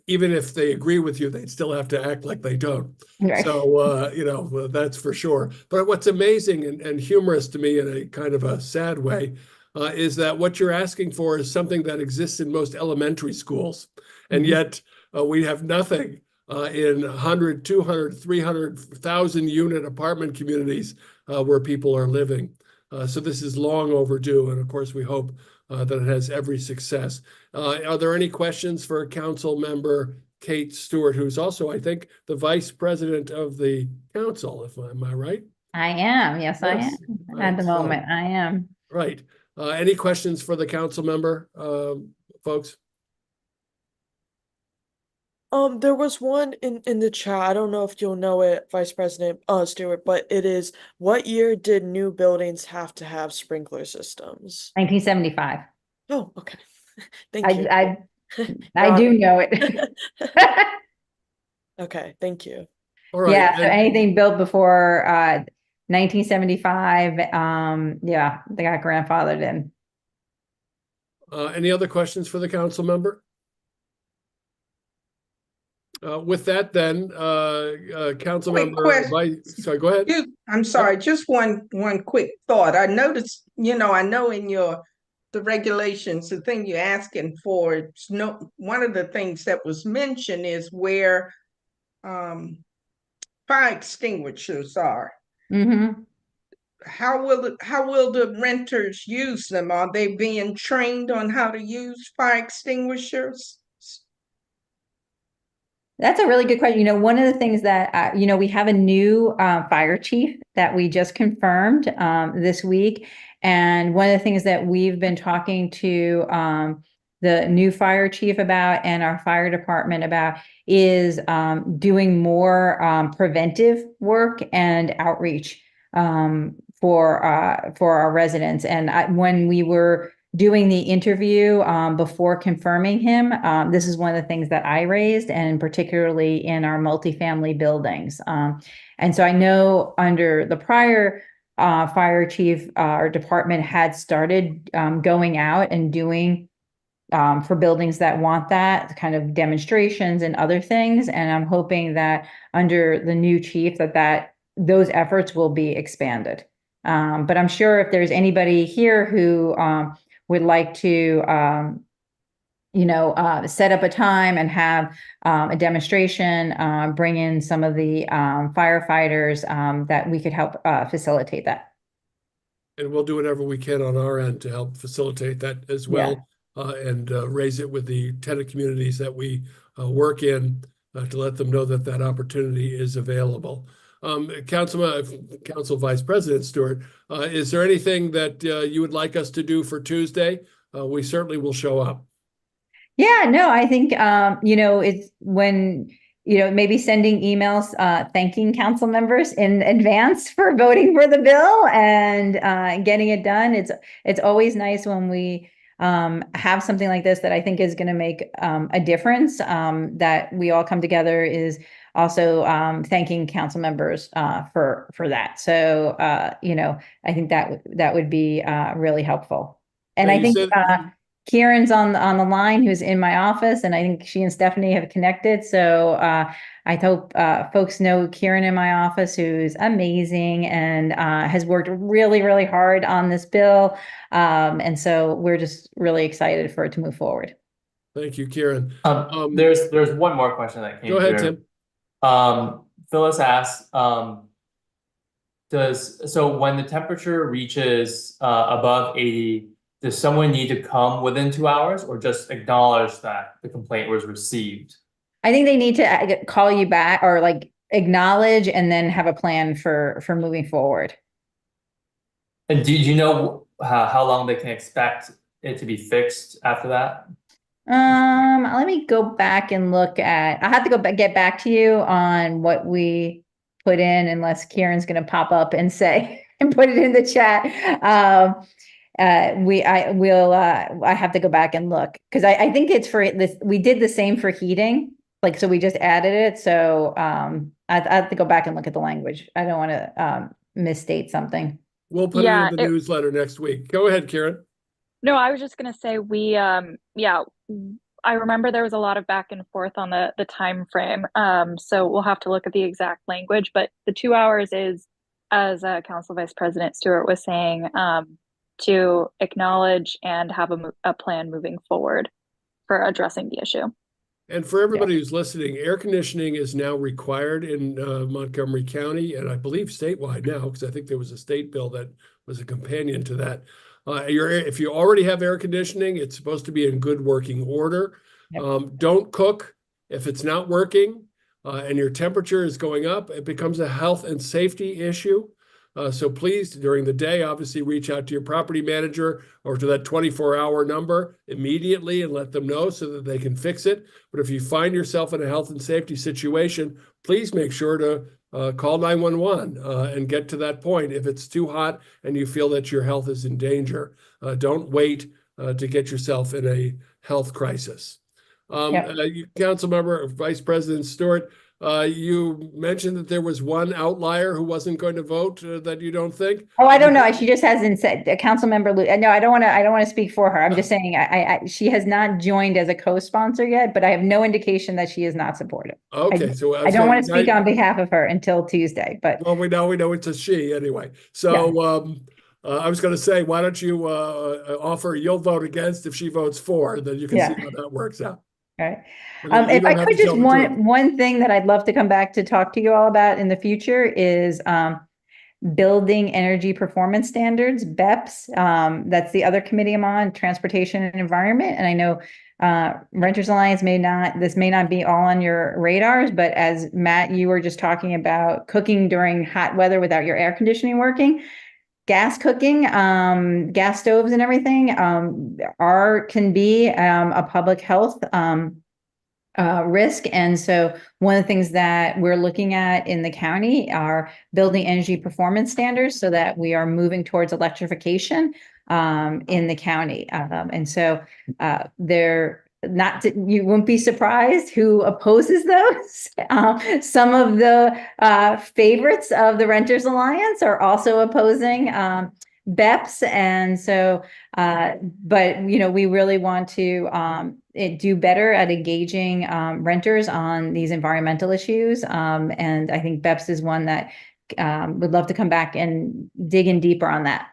Even if they agree with you, they'd still have to act like they don't. Right. So, that's for sure. But what's amazing and humorous to me in a kind of a sad way is that what you're asking for is something that exists in most elementary schools. And yet we have nothing in 100, 200, 300,000 unit apartment communities where people are living. So this is long overdue. And of course, we hope that it has every success. Are there any questions for Council Member Kate Stewart, who's also, I think, the Vice President of the Council, am I right? I am. Yes, I Yes. am. At the So- moment, I am. Right. Any questions for the council member, folks? There was one in the chat. I don't know if you'll know it, Vice President Stewart, but it is, what year did new buildings have to have sprinkler systems? 1975. Oh, okay. Thank you. I do know it. Okay, thank you. All right. Yeah, so and- anything built before 1975, yeah, they got grandfathered in. Any other questions for the council member? With that, then, council Quick member, question. sorry, go ahead. I'm sorry, just one quick thought. I noticed, I know in the regulations, the thing you're asking for, it's one of the things that was mentioned is where fire extinguishers are. Mm-hmm. How will the renters use them? Are they being trained on how to use fire extinguishers? That's a really good question. One of the things that, we have a new fire chief that we just confirmed this week. And one of the things that we've been talking to the new fire chief about and our fire department about is doing more preventive work and outreach for our residents. And when we were doing the interview before confirming him, this is one of the things that I raised, and particularly in our multifamily buildings. And so I know under the prior fire chief, our department had started going out and doing for buildings that want that kind of demonstrations and other things. And I'm hoping that under the new chief that those efforts will be expanded. But I'm sure if there's anybody here who would like to, set up a time and have a demonstration, bring in some of the firefighters that we could help facilitate that. And we'll do whatever we can on our end to help facilitate that as well. And raise it with the tenant communities that we work in to let them know that opportunity is available. Council Vice President Stewart, is there anything that you would like us to do for Tuesday? We certainly will show up. Yeah, no, I think, it's when, maybe sending emails thanking council members in advance for voting for the bill and getting it done. It's always nice when we have something like this that I think is going to make a difference, that we all come together, is also thanking council members for that. So, I think that would be really helpful. And Now, I you think said- Kieran's on the line, who's in my office, and I think she and Stephanie have connected. So I hope folks know Kieran in my office, who's amazing and has worked really, really hard on this bill. And so we're just really excited for it to move forward. Thank you, Kieran. There's one more question that came Go ahead, through. Tim. Phyllis asks, so when the temperature reaches above 80, does someone need to come within 2 hours or just acknowledge that the complaint was received? I think they need to call you back or acknowledge and then have a plan for moving forward. And do you know how long they can expect it to be fixed after that? Let me go back and look at, I'll have to get back to you on what we put in, unless Kieran's going to pop up and say, and put it in the chat. I have to go back and look, because I think it's for this, we did the same for heating, like, so we just added it, so, I have to go back and look at the language. I don't want to, misstate something. We'll put it Yeah, in the newsletter next week. Go ahead, Karen. No, I was just gonna say we yeah, I remember there was a lot of back and forth on the time frame. So we'll have to look at the exact language, but the 2 hours is, as Council Vice President Stewart was saying, to acknowledge and have a plan moving forward for addressing the issue. And for everybody who's listening, air conditioning is now required in Montgomery County, and I believe statewide now, because I think there was a state bill that was a companion to that. If you already have air conditioning, it's supposed to be in good working order. Yep. Don't cook if it's not working and your temperature is going up. It becomes a health and safety issue. So please, during the day, obviously reach out to your property manager or to that 24-hour number immediately and let them know so that they can fix it. But if you find yourself in a health and safety situation, please make sure to call 911 and get to that point if it's too hot and you feel that your health is in danger. Don't wait to get yourself in a health crisis. Councilmember Vice President Stewart, you mentioned that there was one outlier who wasn't going to vote that you don't think. Oh, I don't know. She just hasn't said, Councilmember Lou. No, I don't want to speak for her. I'm just saying, she has not joined as a co-sponsor yet, but I have no indication that she is not supportive. Okay, so I don't want to speak on behalf of her until Tuesday, but. Well, we know it's a she anyway. So I was going to say, why don't you offer you'll vote against if she votes for, then you can see how that works out. All right. If I could just one thing that I'd love to come back to talk to you all about in the future is building energy performance standards, BEPS. That's the other committee I'm on, Transportation and Environment. And I know Renters Alliance may not be all on your radars, but as Matt, you were just talking about cooking during hot weather without your air conditioning working. Gas cooking, gas stoves and everything can be a public health risk. And so one of the things that we're looking at in the county are building energy performance standards so that we are moving towards electrification in the county. And so you won't be surprised who opposes those. Some of the favorites of the Renters Alliance are also opposing BEPS. And so, but we really want to do better at engaging renters on these environmental issues. And I think BEPS is one that would love to come back and dig in deeper on that.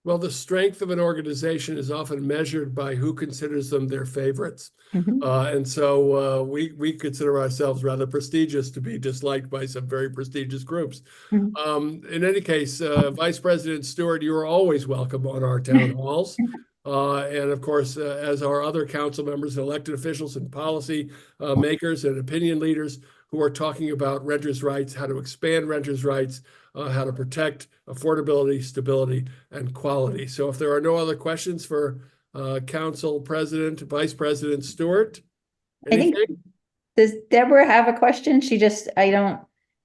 Well, the strength of an organization is often measured by who considers them their favorites. Mm-hmm. And so we consider ourselves rather prestigious to be disliked by some very prestigious groups. Mm-hmm. In any case, Vice President Stewart, you are always welcome on our town halls. And of course, as are other council members, elected officials and policy makers and opinion leaders who are talking about renters' rights, how to expand renters' rights, how to protect affordability, stability, and quality. So if there are no other questions for Council President, Vice President Stewart, anything? Does Deborah have a question? It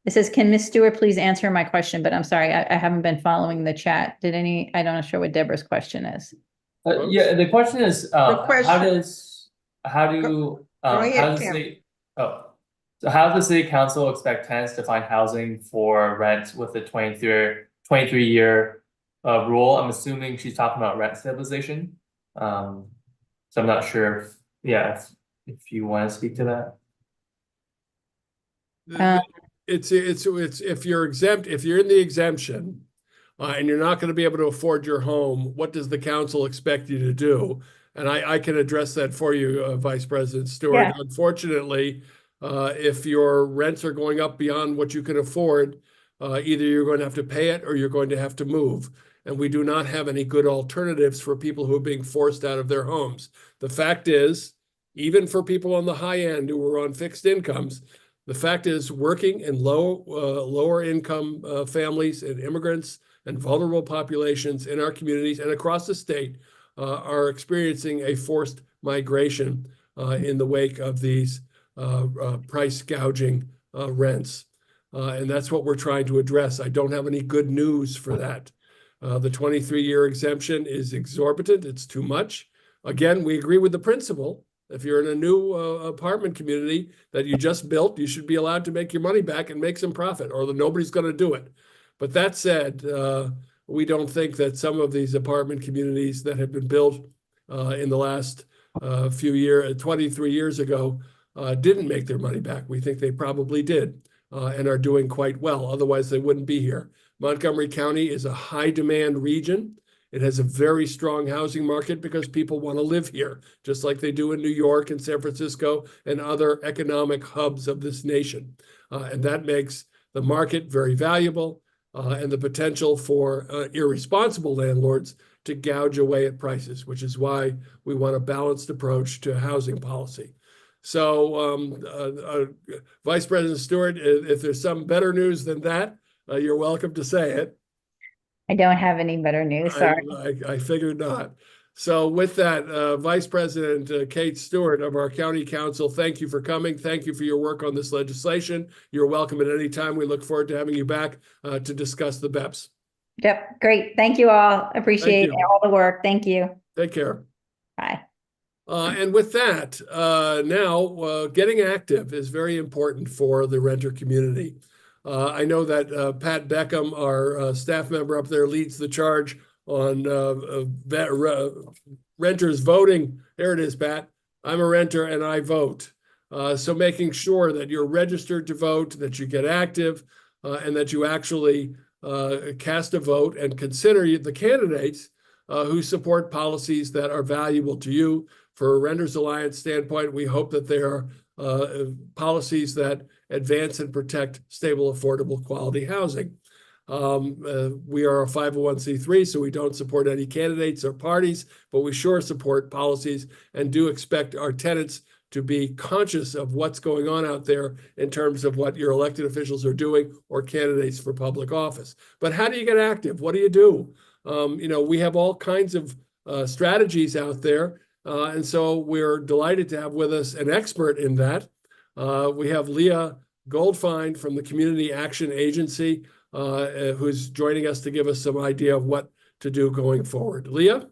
says, can Ms. Stewart please answer my question? But I'm sorry, I haven't been following the chat. I'm not sure what Deborah's question is. Yeah, the question is, how does the city council expect tenants to find housing for rent with the 23-year rule? I'm assuming she's talking about rent stabilization. So I'm not sure if you want to speak to that. It's if you're exempt, if you're in the exemption and you're not going to be able to afford your home, what does the council expect you to do? And I can address that for you, Vice President Stewart. Yeah. Unfortunately, if your rents are going up beyond what you can afford, either you're going to have to pay it or you're going to have to move. And we do not have any good alternatives for people who are being forced out of their homes. The fact is, even for people on the high end who are on fixed incomes, the fact is working in lower income families and immigrants and vulnerable populations in our communities and across the state are experiencing a forced migration in the wake of these price gouging rents. And that's what we're trying to address. I don't have any good news for that. The 23-year exemption is exorbitant. It's too much. Again, we agree with the principle. If you're in a new apartment community that you just built, you should be allowed to make your money back and make some profit, or nobody's going to do it. But that said, we don't think that some of these apartment communities that have been built in the last few years, 23 years ago, didn't make their money back. We think they probably did and are doing quite well. Otherwise, they wouldn't be here. Montgomery County is a high demand region. It has a very strong housing market because people want to live here, just like they do in New York and San Francisco and other economic hubs of this nation. And that makes the market very valuable and the potential for irresponsible landlords to gouge away at prices, which is why we want a balanced approach to housing policy. So, Vice President Stewart, if there's some better news than that, you're welcome to say it. I don't have any better news, sorry. I figured not. So with that, Vice President Kate Stewart of our County Council, thank you for coming. Thank you for your work on this legislation. You're welcome at any time. We look forward to having you back to discuss the BEPS. Yep, great. Thank you all. Appreciate you. all the work. Thank you. Take care. Bye. And with that, now getting active is very important for the renter community. I know that Pat Beckham, our staff member up there, leads the charge on renters voting. There it is, Pat. I'm a renter and I vote. So making sure that you're registered to vote, that you get active, and that you actually cast a vote and consider the candidates who support policies that are valuable to you. For a Renters Alliance standpoint, we hope that there are policies that advance and protect stable, affordable, quality housing. We are a 501c3, so we don't support any candidates or parties, but we sure support policies and do expect our tenants to be conscious of what's going on out there in terms of what your elected officials are doing or candidates for public office. But how do you get active? What do you do? We have all kinds of strategies out there. And so we're delighted to have with us an expert in that. We have Leah Goldfein from the Community Action Agency, who's joining us to give us some idea of what to do going forward. Leah?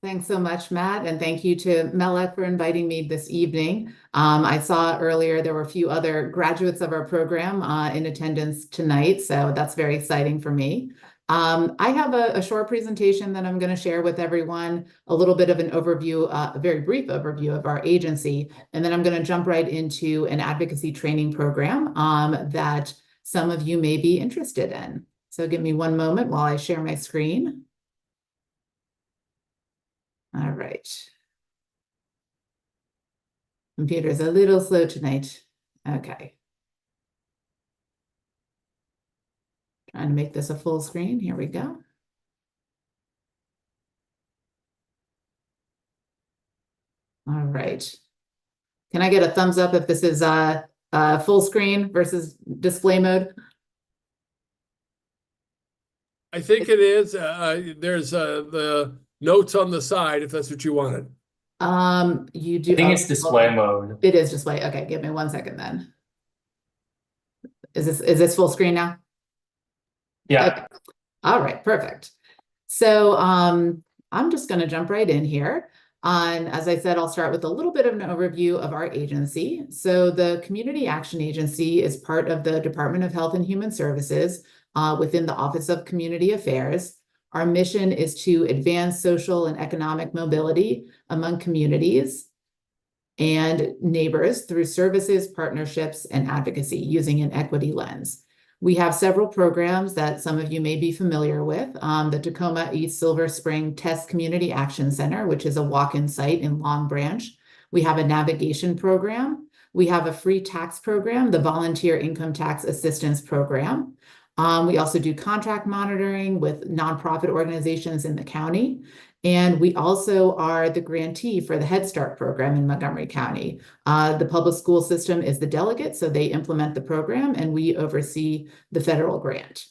Thanks so much, Matt, and thank you to MELEC for inviting me this evening. I saw earlier there were a few other graduates of our program in attendance tonight, so that's very exciting for me. I have a short presentation that I'm going to share with everyone, a little bit of an overview, a very brief overview of our agency, and then I'm going to jump right into an advocacy training program that some of you may be interested in. So give me one moment while I share my screen. All right. Computer's a little slow tonight. Okay. Trying to make this a full screen. Here we go. All right. Can I get a thumbs up if this is full screen versus display mode? I think it is. There's the notes on the side, if that's what you wanted. You do. I think it's display mode. It is display. Okay, give me 1 second then. Is this full screen now? Yeah. Okay. All right, perfect. So I'm just going to jump right in here. As I said, I'll start with a little bit of an overview of our agency. So the Community Action Agency is part of the Department of Health and Human Services within the Office of Community Affairs. Our mission is to advance social and economic mobility among communities and neighbors through services, partnerships, and advocacy using an equity lens. We have several programs that some of you may be familiar with. The Tacoma East Silver Spring Test Community Action Center, which is a walk-in site in Long Branch. We have a navigation program. We have a free tax program, the Volunteer Income Tax Assistance Program. We also do contract monitoring with nonprofit organizations in the county. And we also are the grantee for the Head Start program in Montgomery County. The public school system is the delegate, so they implement the program and we oversee the federal grant.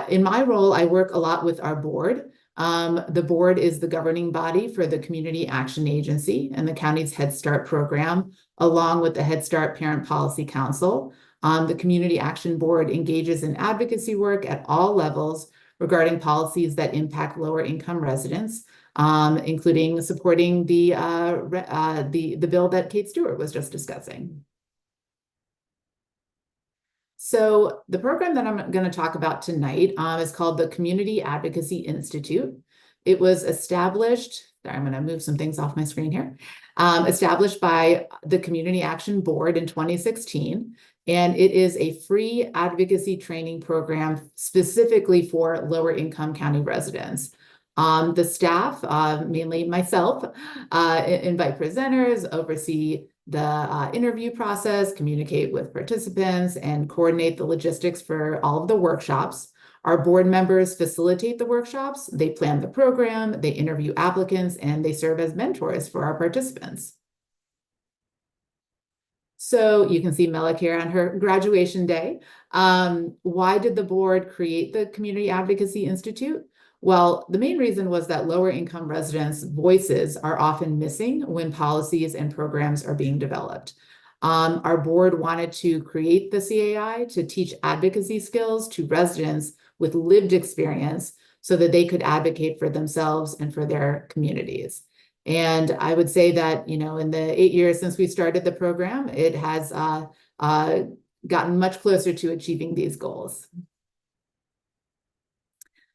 In my role, I work a lot with our board. The board is the governing body for the Community Action Agency and the county's Head Start program, along with the Head Start Parent Policy Council. The Community Action Board engages in advocacy work at all levels regarding policies that impact lower income residents, including supporting the bill that Kate Stewart was just discussing. So the program that I'm going to talk about tonight is called the Community Advocacy Institute. It was established, I'm going to move some things off my screen here, established by the Community Action Board in 2016. And it is a free advocacy training program specifically for lower income county residents. The staff, mainly myself, invite presenters, oversee the interview process, communicate with participants, and coordinate the logistics for all of the workshops. Our board members facilitate the workshops, they plan the program, they interview applicants, and they serve as mentors for our participants. So you can see Melek here on her graduation day. Why did the board create the Community Advocacy Institute? Well, the main reason was that lower income residents' voices are often missing when policies and programs are being developed. Our board wanted to create the CAI to teach advocacy skills to residents with lived experience so that they could advocate for themselves and for their communities. And I would say that, in the 8 years since we started the program, it has gotten much closer to achieving these goals.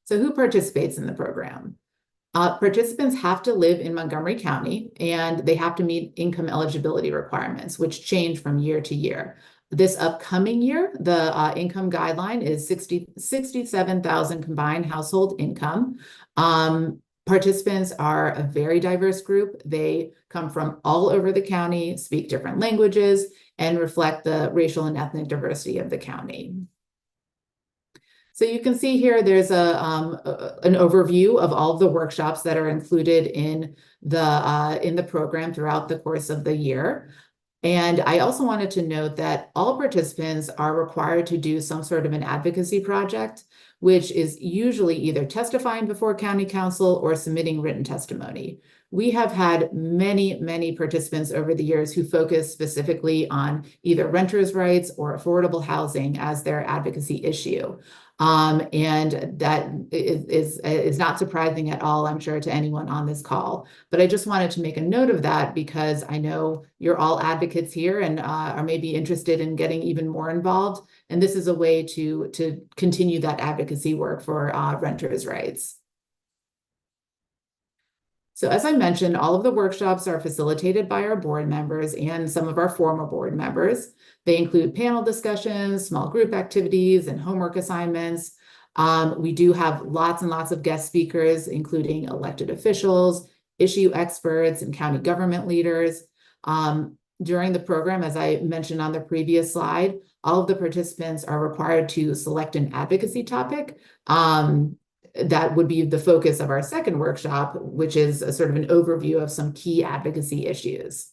So who participates in the program? Participants have to live in Montgomery County and they have to meet income eligibility requirements, which change from year to year. This upcoming year, the income guideline is 67,000 combined household income. Participants are a very diverse group. They come from all over the county, speak different languages, and reflect the racial and ethnic diversity of the county. So you can see here, there's an overview of all of the workshops that are included in the program throughout the course of the year. And I also wanted to note that all participants are required to do some sort of an advocacy project, which is usually either testifying before county council or submitting written testimony. We have had many, many participants over the years who focus specifically on either renters' rights or affordable housing as their advocacy issue. And that is not surprising at all, I'm sure, to anyone on this call. But I just wanted to make a note of that because I know you're all advocates here and are maybe interested in getting even more involved. And this is a way to continue that advocacy work for renters' rights. So as I mentioned, all of the workshops are facilitated by our board members and some of our former board members. They include panel discussions, small group activities, and homework assignments. We do have lots and lots of guest speakers, including elected officials, issue experts, and county government leaders. During the program, as I mentioned on the previous slide, all of the participants are required to select an advocacy topic. That would be the focus of our second workshop, which is a sort of an overview of some key advocacy issues.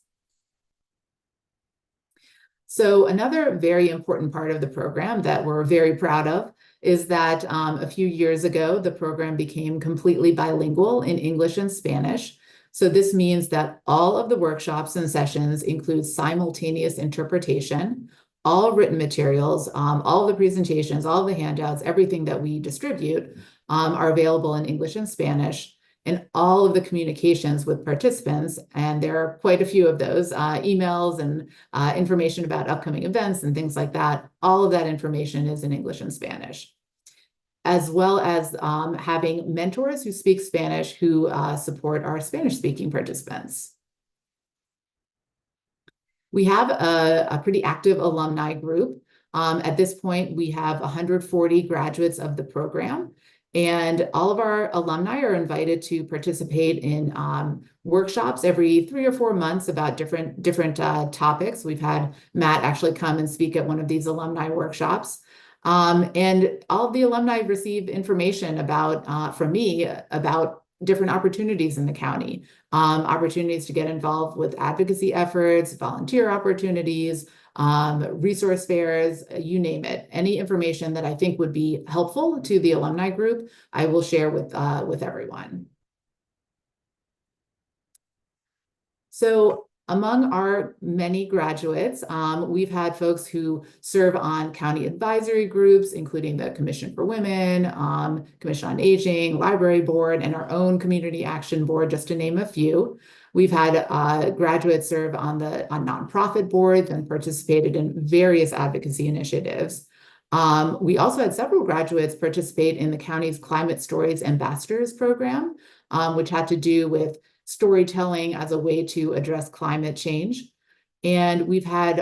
So another very important part of the program that we're very proud of is that a few years ago, the program became completely bilingual in English and Spanish. So this means that all of the workshops and sessions include simultaneous interpretation. All written materials, all the presentations, all the handouts, everything that we distribute are available in English and Spanish, and all of the communications with participants, and there are quite a few of those, emails and information about upcoming events and things like that, all of that information is in English and Spanish, as well as having mentors who speak Spanish who support our Spanish-speaking participants. We have a pretty active alumni group. At this point, we have 140 graduates of the program, and all of our alumni are invited to participate in workshops every 3 or 4 months about different topics. We've had Matt actually come and speak at one of these alumni workshops. And all of the alumni receive information from me about different opportunities in the county, opportunities to get involved with advocacy efforts, volunteer opportunities, resource fairs, you name it. Any information that I think would be helpful to the alumni group, I will share with everyone. So Among our many graduates, we've had folks who serve on county advisory groups, including the Commission for Women, Commission on Aging, Library Board, and our own Community Action Board, just to name a few. We've had graduates serve on nonprofit boards and participated in various advocacy initiatives. We also had several graduates participate in the county's Climate Stories Ambassadors program, which had to do with storytelling as a way to address climate change. And we've had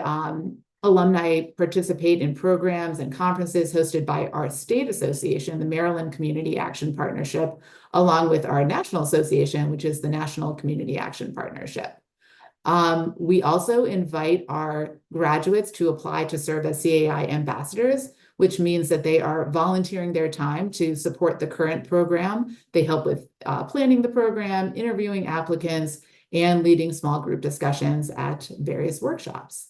alumni participate in programs and conferences hosted by our state association, the Maryland Community Action Partnership, along with our national association, which is the National Community Action Partnership. We also invite our graduates to apply to serve as CAI ambassadors, which means that they are volunteering their time to support the current program. They help with planning the program, interviewing applicants, and leading small group discussions at various workshops.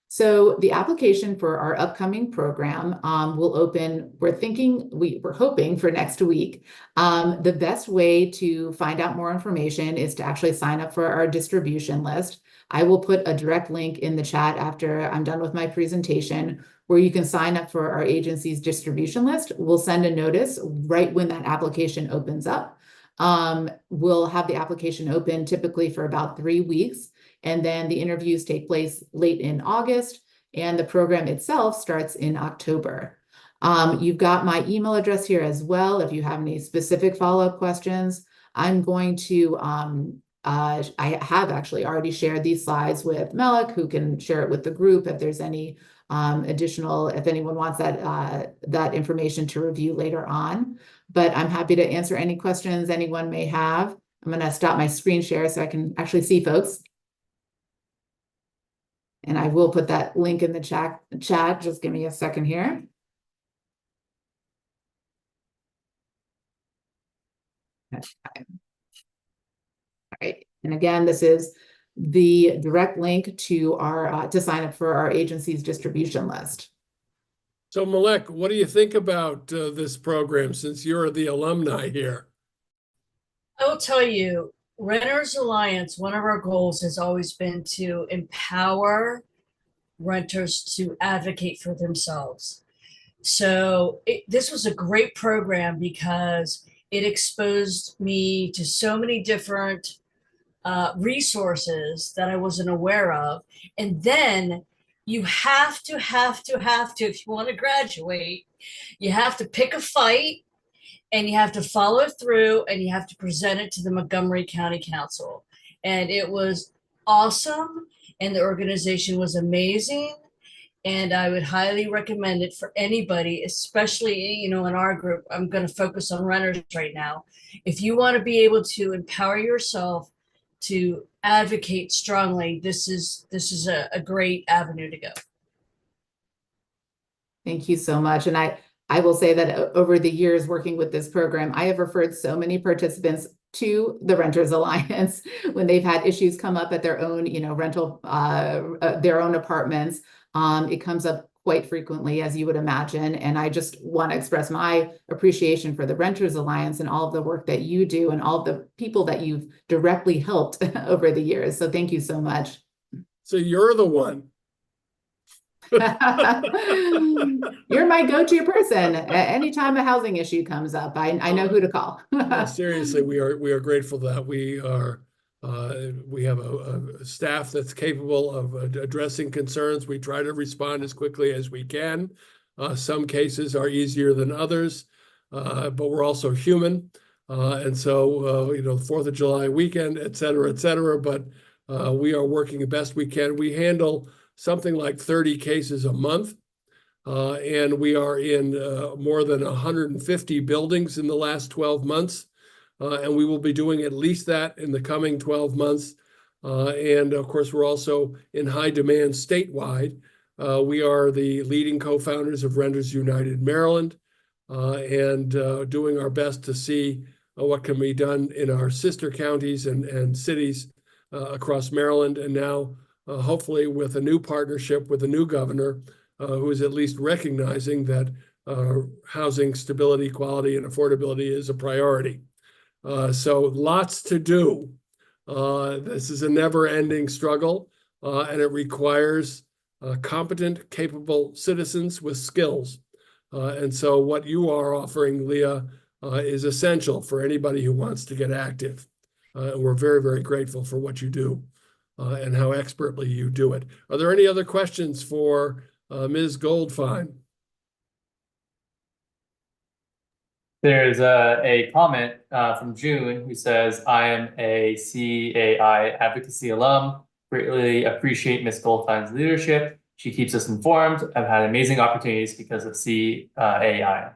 So the application for our upcoming program will open, we're hoping for next week. The best way to find out more information is to actually sign up for our distribution list. I will put a direct link in the chat after I'm done with my presentation, where you can sign up for our agency's distribution list. We'll send a notice right when that application opens up. We'll have the application open typically for about 3 weeks. And then the interviews take place late in August, and the program itself starts in October. You've got my email address here as well if you have any specific follow-up questions. I'm going to, I have actually already shared these slides with Melik, who can share it with the group if there's any additional, if anyone wants that information to review later on. But I'm happy to answer any questions anyone may have. I'm going to stop my screen share so I can actually see folks. And I will put that link in the chat. Just give me a second here. Okay. All right. And again, this is the direct link to our to sign up for our agency's distribution list. So Melik, what do you think about this program since you're the alumni here? I will tell you, Renters Alliance, one of our goals has always been to empower renters to advocate for themselves. So this was a great program because it exposed me to so many different resources that I wasn't aware of. And then you have to, if you want to graduate, you have to pick a fight, and you have to follow it through, and you have to present it to the Montgomery County Council. And it was awesome, and the organization was amazing. And I would highly recommend it for anybody, especially, you know, in our group. I'm going to focus on renters right now. If you want to be able to empower yourself to advocate strongly, this is a great avenue to go. Thank you so much. And I will say that over the years working with this program, I have referred so many participants to the Renters Alliance when they've had issues come up at their own, you know, rental, their own apartments. It comes up quite frequently, as you would imagine. And I just want to express my appreciation for the Renters Alliance and all of the work that you do and all of the people that you've directly helped over the years. So thank you so much. So you're the one. You're my go-to person. Anytime a housing issue comes up, I know who to call. No, seriously, we are grateful that we have a staff that's capable of addressing concerns. We try to respond as quickly as we can. Some cases are easier than others, but we're also human. And so, you know, the 4th of July weekend, et cetera, but we are working the best we can. We handle something like 30 cases a month, and we are in more than 150 buildings in the last 12 months. And we will be doing at least that in the coming 12 months. And of course, we're also in high demand statewide. We are the leading co-founders of Renters United Maryland, and doing our best to see what can be done in our sister counties and cities across Maryland. And now, hopefully with a new partnership with a new governor who is at least recognizing that housing stability, quality, and affordability is a priority. So lots to do. This is a never-ending struggle, and it requires competent, capable citizens with skills. And so what you are offering, Leah, is essential for anybody who wants to get active. And we're very, very grateful for what you do and how expertly you do it. Are there any other questions for Ms. Goldfein? There's a comment from June who says, I am a CAI advocacy alum. Greatly appreciate Ms. Goldfein's leadership. She keeps us informed. I've had amazing opportunities because of CAI.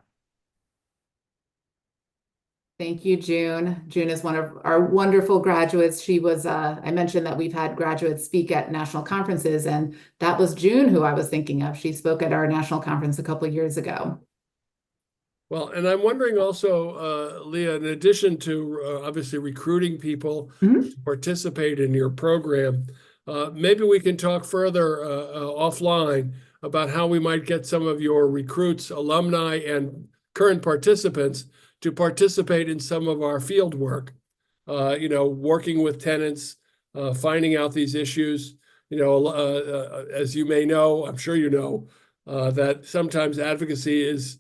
Thank you, June. June is one of our wonderful graduates. She was, I mentioned that we've had graduates speak at national conferences, and that was June who I was thinking of. She spoke at our national conference a couple of years ago. Well, and I'm wondering also, Leah, in addition to obviously recruiting people to participate in your program, maybe we can talk further offline about how we might get some of your recruits, alumni, and current participants to participate in some of our field work, working with tenants, finding out these issues. As you may know, I'm sure you know, that sometimes advocacy is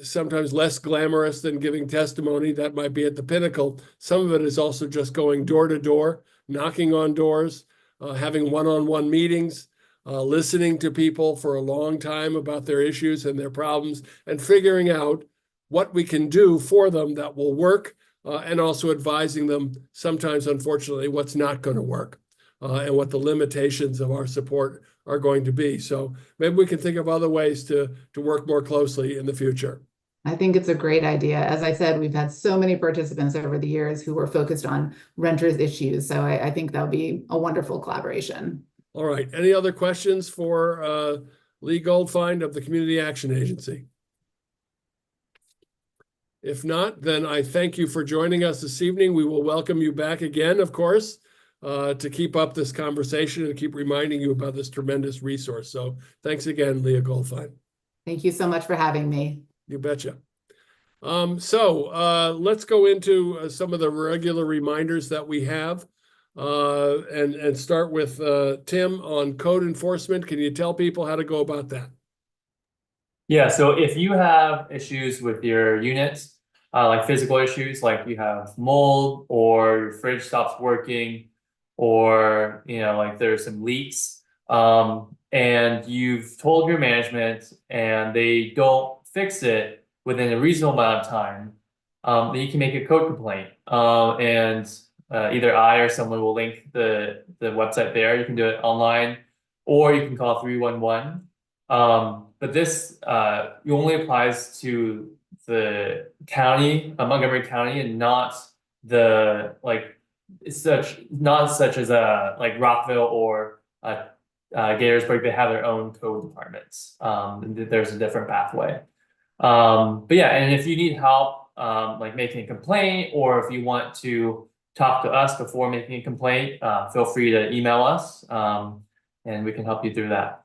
sometimes less glamorous than giving testimony. That might be at the pinnacle. Some of it is also just going door to door, knocking on doors, having one-on-one meetings, listening to people for a long time about their issues and their problems, and figuring out what we can do for them that will work, and also advising them sometimes, unfortunately, what's not going to work, and what the limitations of our support are going to be. So maybe we can think of other ways to work more closely in the future. I think it's a great idea. As I said, we've had so many participants over the years who were focused on renters issues. So I think that'll be a wonderful collaboration. All right. Any other questions for Lee Goldfein of the Community Action Agency? If not, then I thank you for joining us this evening. We will welcome you back again, of course, to keep up this conversation and keep reminding you about this tremendous resource. So thanks again, Leah Goldfein. Thank you so much for having me. You betcha. Let's go into some of the regular reminders that we have, and start with Tim on code enforcement. Can you tell people how to go about that? Yeah, so if you have issues with your units, like physical issues, like you have mold or your fridge stops working, or like there's some leaks, and you've told your management and they don't fix it within a reasonable amount of time, then you can make a code complaint, and either I or someone will link the website there. You can do it online, or you can call 311. But this only applies to the county, Montgomery County, and not such as like Rockville or Gaithersburg. They have their own code departments. There's a different pathway. But yeah, and if you need help like making a complaint, or if you want to talk to us before making a complaint, feel free to email us, and we can help you through that.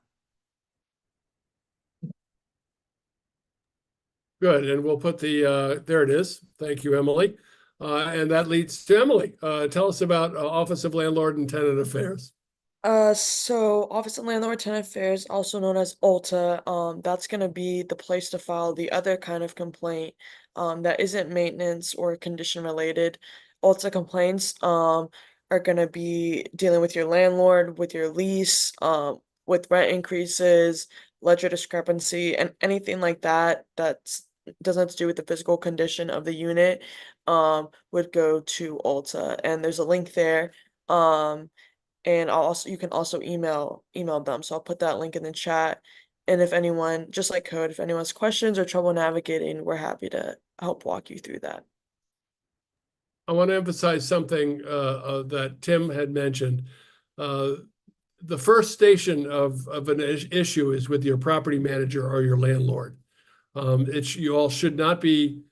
Good, and we'll put there it is. Thank you, Emily. And that leads to Emily. Tell us about Office of Landlord and Tenant Affairs. So Office of Landlord Tenant Affairs, also known as OLTA, that's going to be the place to file the other kind of complaint that isn't maintenance or condition related. OLTA complaints are going to be dealing with your landlord, with your lease, with rent increases, ledger discrepancy, and anything like that that's doesn't have to do with the physical condition of the unit would go to OLTA, and there's a link there. And you can also email them. So I'll put that link in the chat. And if anyone, just like code, if anyone has questions or trouble navigating, we're happy to help walk you through that. I want to emphasize something that Tim had mentioned. The first station of an issue is with your property manager or your landlord. You all should not be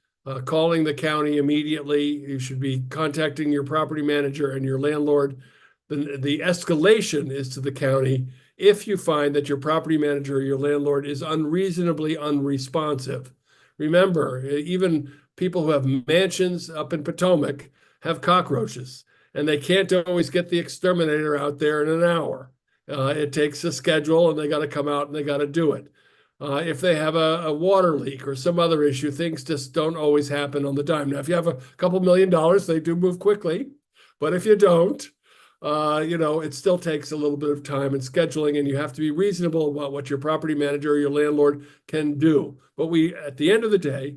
calling the county immediately. You should be contacting your property manager and your landlord. The escalation is to the county if you find that your property manager or your landlord is unreasonably unresponsive. Remember, even people who have mansions up in Potomac have cockroaches. and they can't always get the exterminator out there in an hour. It takes a schedule, and they got to come out and they got to do it. If they have a water leak or some other issue, things just don't always happen on the dime. Now, if you have a couple $1 million, they do move quickly. But if you don't, it still takes a little bit of time and scheduling, and you have to be reasonable about what your property manager or your landlord can do. But we, at the end of the day,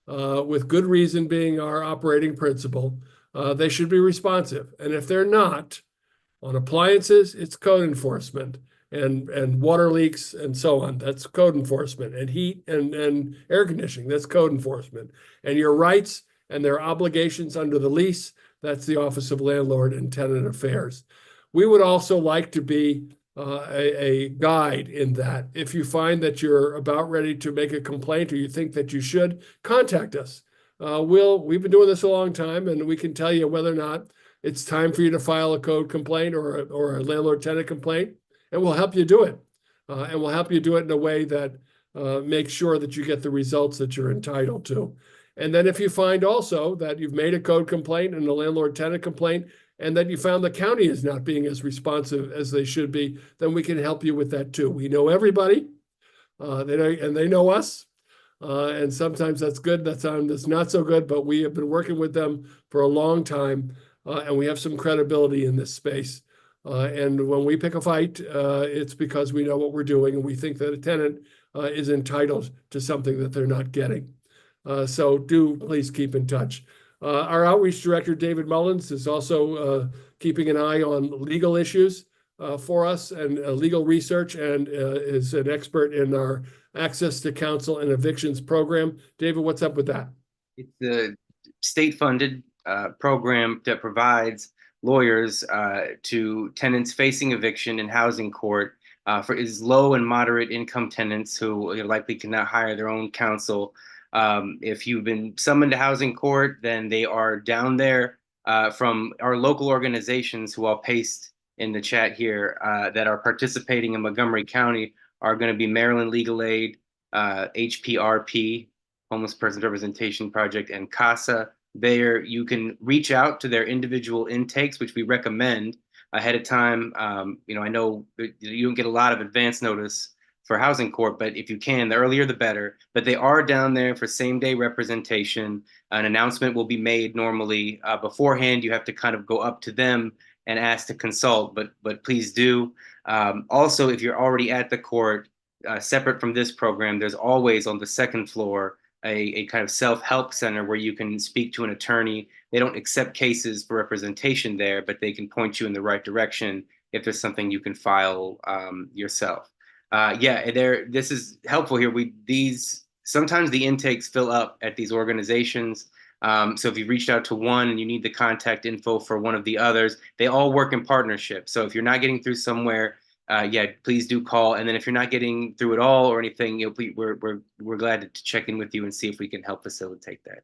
with good reason being our operating principle, they should be responsive. And if they're not, on appliances, it's code enforcement, and water leaks and so on, that's code enforcement, and heat and air conditioning, that's code enforcement. And your rights and their obligations under the lease, that's the Office of Landlord and Tenant Affairs. We would also like to be a guide in that. If you find that you're about ready to make a complaint, or you think that you should, contact us. We've been doing this a long time, and we can tell you whether or not it's time for you to file a code complaint or a landlord-tenant complaint, and we'll help you do it. And we'll help you do it in a way that makes sure that you get the results that you're entitled to. And then if you find also that you've made a code complaint and a landlord-tenant complaint, and that you found the county is not being as responsive as they should be, then we can help you with that too. We know everybody, they know us. And sometimes that's good, that's not so good, but we have been working with them for a long time, and we have some credibility in this space. And when we pick a fight, it's because we know what we're doing, and we think that a tenant is entitled to something that they're not getting. So do please keep in touch. Our outreach director, David Mullins, is also keeping an eye on legal issues for us and legal research, and is an expert in our Access to Counsel and Evictions program. David, what's up with that? It's a state-funded program that provides lawyers to tenants facing eviction in housing court for is low and moderate income tenants who likely cannot hire their own counsel. If you've been summoned to housing court, then they are down there from our local organizations, who I'll paste in the chat here, that are participating in Montgomery County, are going to be Maryland Legal Aid, HPRP, Homeless Persons Representation Project, and CASA. There you can reach out to their individual intakes, which we recommend ahead of time. I know you don't get a lot of advance notice for housing court, but if you can, the earlier the better. But they are down there for same-day representation. An announcement will be made normally beforehand. You have to kind of go up to them and ask to consult, but please do. Also, if you're already at the court, separate from this program, there's always on the second floor a kind of self-help center where you can speak to an attorney. They don't accept cases for representation there, but they can point you in the right direction if there's something you can file yourself. This is helpful here. Sometimes the intakes fill up at these organizations. So if you've reached out to one and you need the contact info for one of the others, they all work in partnership. So if you're not getting through somewhere, please do call. And then if you're not getting through at all or anything, we're glad to check in with you and see if we can help facilitate that.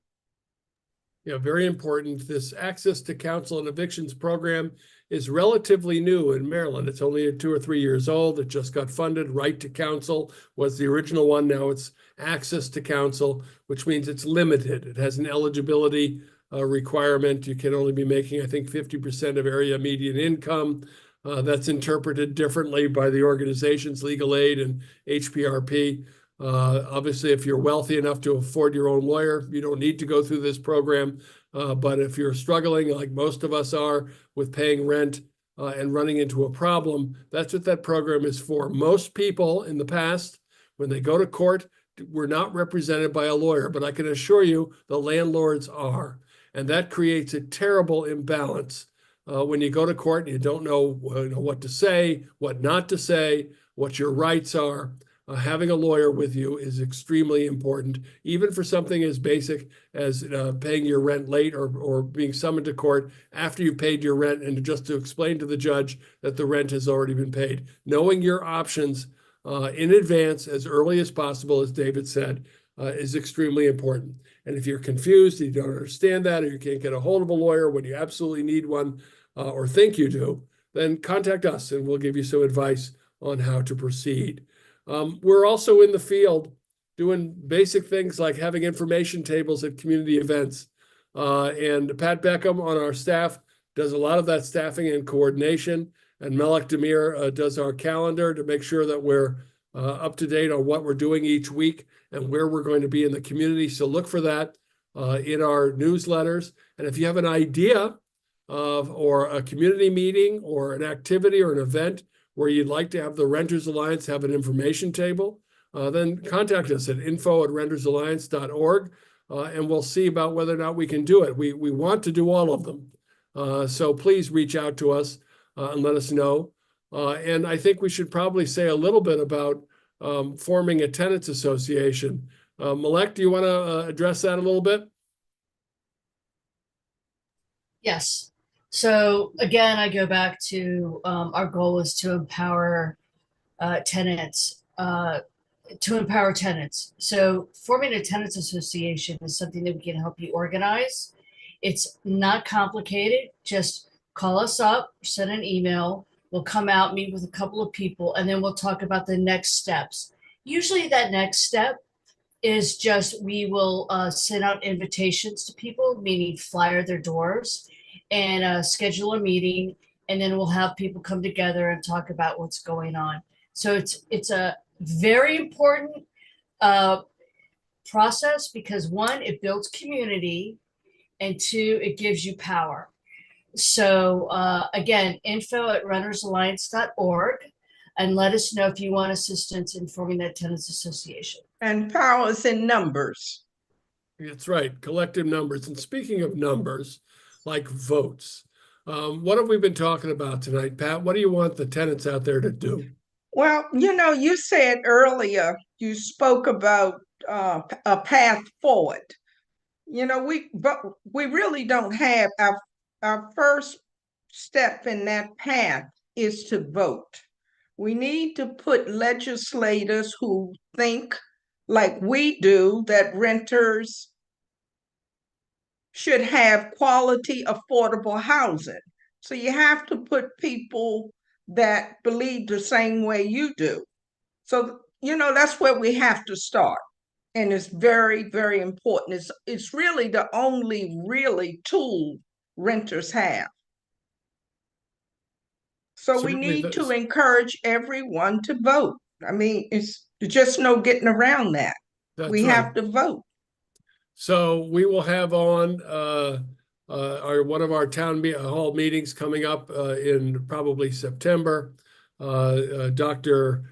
Yeah, very important. This Access to Counsel and Evictions program is relatively new in Maryland. It's only 2 or 3 years old. It just got funded. Right to Counsel was the original one. Now it's Access to Counsel, which means it's limited. It has an eligibility requirement. You can only be making, I think, 50% of area median income. That's interpreted differently by the organizations, Legal Aid and HPRP. Obviously, if you're wealthy enough to afford your own lawyer, you don't need to go through this program. But if you're struggling, like most of us are, with paying rent and running into a problem, that's what that program is for. Most people in the past, when they go to court, were not represented by a lawyer, but I can assure you the landlords are. And that creates a terrible imbalance. When you go to court and you don't know what to say, what not to say, what your rights are, having a lawyer with you is extremely important, even for something as basic as paying your rent late or being summoned to court after you've paid your rent, and just to explain to the judge that the rent has already been paid. Knowing your options in advance as early as possible, as David said, is extremely important. And if you're confused, you don't understand that, or you can't get a hold of a lawyer when you absolutely need one or think you do, then contact us and we'll give you some advice on how to proceed. We're also in the field doing basic things like having information tables at community events. And Pat Beckham on our staff does a lot of that staffing and coordination, and Melek Demir does our calendar to make sure that we're up to date on what we're doing each week and where we're going to be in the community. So look for that in our newsletters. And if you have an idea or a community meeting or an activity or an event where you'd like to have the Renters Alliance have an information table, then contact us at info@rentersalliance.org, and we'll see about whether or not we can do it. We want to do all of them. So please reach out to us and let us know. And I think we should probably say a little bit about forming a tenants association. Melek, do you want to address that a little bit? Yes. So again, I go back to our goal is to empower tenants. So forming a tenants association is something that we can help you organize. It's not complicated. Just call us up, send an email. We'll come out, meet with a couple of people, and then we'll talk about the next steps. Usually that next step is just we will send out invitations to people, meaning flyer their doors, and schedule a meeting, and then we'll have people come together and talk about what's going on. So it's a very important process because one, it builds community, and two, it gives you power. So again, info@rentersalliance.org, and let us know if you want assistance in forming that tenants association. And power is in numbers. That's right, collective numbers. And speaking of numbers, like votes, what have we been talking about tonight, Pat? What do you want the tenants out there to do? Well, you said earlier, you spoke about a path forward. But we really don't have our first step in that path is to vote. We need to put legislators who think like we do, that renters should have quality, affordable housing. So you have to put people that believe the same way you do. So, that's where we have to start. And it's very, very important. It's really the only really tool renters have. So we Certainly need to does. encourage everyone to vote. I mean, it's just no getting around that. That's We right. have to vote. So we will have on one of our town hall meetings coming up in probably September. Dr.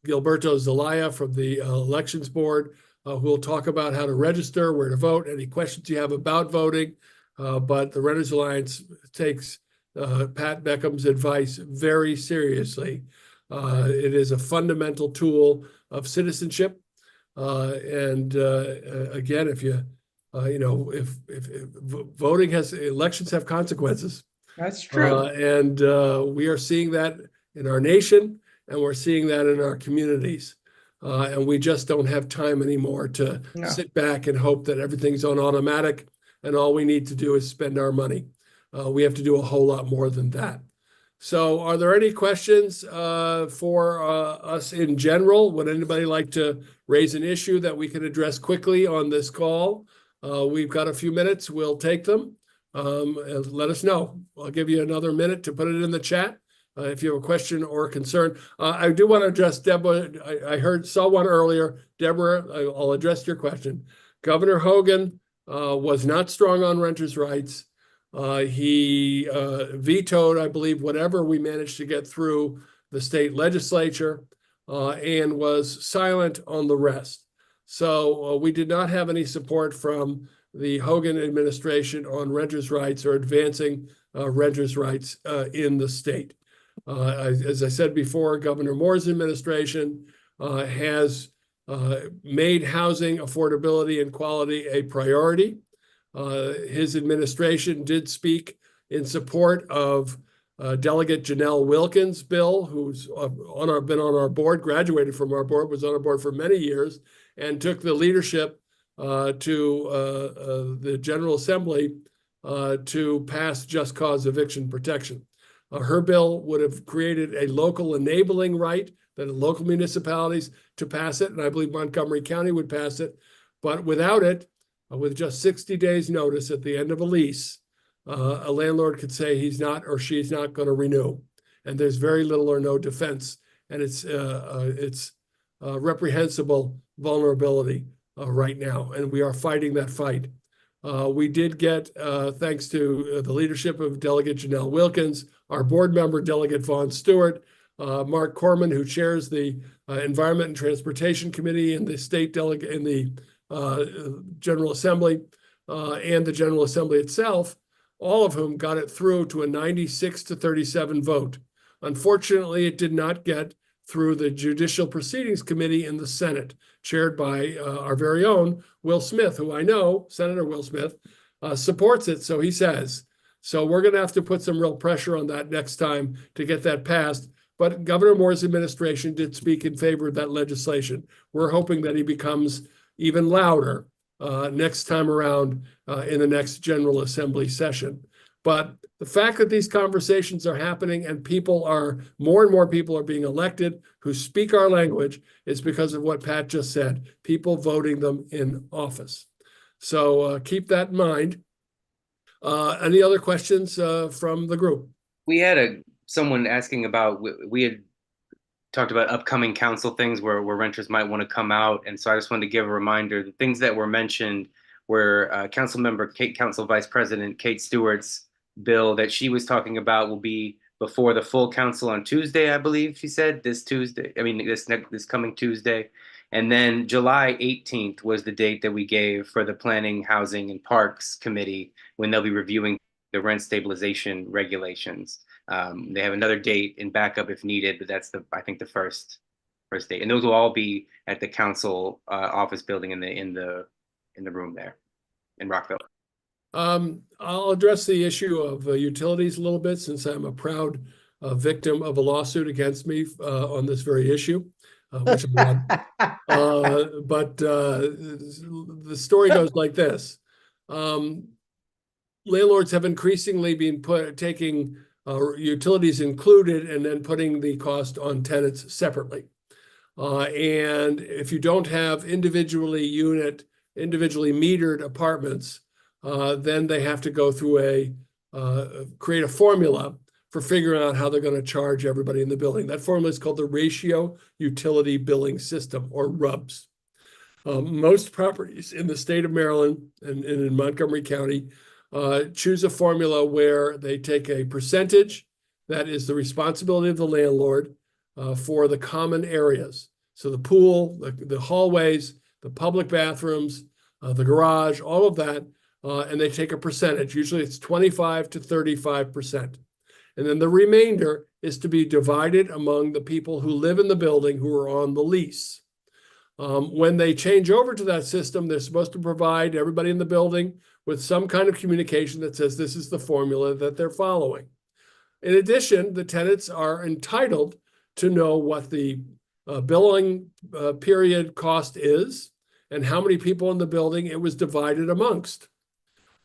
Gilberto Zelaya from the Elections Board, who will talk about how to register, where to vote, any questions you have about voting. But the Renters Alliance takes Pat Beckham's advice very seriously. It is a fundamental tool of citizenship. And again, if voting elections have consequences. That's true. And we are seeing that in our nation, and we're seeing that in our communities. And we just don't have time anymore to sit back and hope that everything's on automatic and all we need to do is spend our money. We have to do a whole lot more than that. So are there any questions for us in general? Would anybody like to raise an issue that we can address quickly on this call? We've got a few minutes. We'll take them. Let us know. I'll give you another minute to put it in the chat if you have a question or a concern. I do want to address Deborah. I saw one earlier. Deborah, I'll address your question. Governor Hogan was not strong on renters' rights. He vetoed, I believe, whatever we managed to get through the state legislature and was silent on the rest. So we did not have any support from the Hogan administration on renters' rights or advancing renters' rights in the state. As I said before, Governor Moore's administration has made housing affordability and quality a priority. His administration did speak in support of Delegate Janelle Wilkins' bill, who's been on our board, graduated from our board, was on our board for many years, and took the leadership to the General Assembly to pass just cause eviction protection. Her bill would have created a local enabling right that local municipalities to pass it, and I believe Montgomery County would pass it. But without it, with just 60 days notice at the end of a lease, a landlord could say he's not or she's not going to renew, and there's very little or no defense, and it's reprehensible vulnerability right now, and we are fighting that fight. We did get, thanks to the leadership of Delegate Janelle Wilkins, our board member, Delegate Vaughn Stewart, Mark Corman, who chairs the Environment and Transportation Committee in the state delegate in the General Assembly, and the General Assembly itself, all of whom got it through to a 96-37 vote. Unfortunately, it did not get through the Judicial Proceedings Committee in the Senate, chaired by our very own Will Smith, who I know, Senator Will Smith, supports it, so he says. So we're going to have to put some real pressure on that next time to get that passed. But Governor Moore's administration did speak in favor of that legislation. We're hoping that he becomes even louder next time around in the next General Assembly session. But the fact that these conversations are happening and more and more people are being elected who speak our language is because of what Pat just said, people voting them in office. So keep that in mind. Any other questions from the group? We had someone asking about, we had talked about upcoming council things where renters might want to come out. And so I just wanted to give a reminder, the things that were mentioned were Council Vice President Kate Stewart's bill that she was talking about will be before the full council on Tuesday, I believe she said, this coming Tuesday. And then July 18th was the date that we gave for the Planning, Housing, and Parks Committee when they'll be reviewing the rent stabilization regulations. They have another date in backup if needed, but that's I think the first date. And those will all be at the council office building in the room there in Rockville. I'll address the issue of utilities a little bit, since I'm a proud victim of a lawsuit against me on this very issue, which I'm not. But the story goes like this. Landlords have increasingly been taking utilities included and then putting the cost on tenants separately. And if you don't have individually metered apartments, then they have to go through create a formula for figuring out how they're going to charge everybody in the building. That formula is called the Ratio Utility Billing System, or RUBS. Most properties in the state of Maryland and in Montgomery County choose a formula where they take a percentage that is the responsibility of the landlord for the common areas. So the pool, the hallways, the public bathrooms, the garage, all of that. And they take a percentage. Usually it's 25 to 35%. And then the remainder is to be divided among the people who live in the building who are on the lease. When they change over to that system, they're supposed to provide everybody in the building with some kind of communication that says this is the formula that they're following. In addition, the tenants are entitled to know what the billing period cost is and how many people in the building it was divided amongst.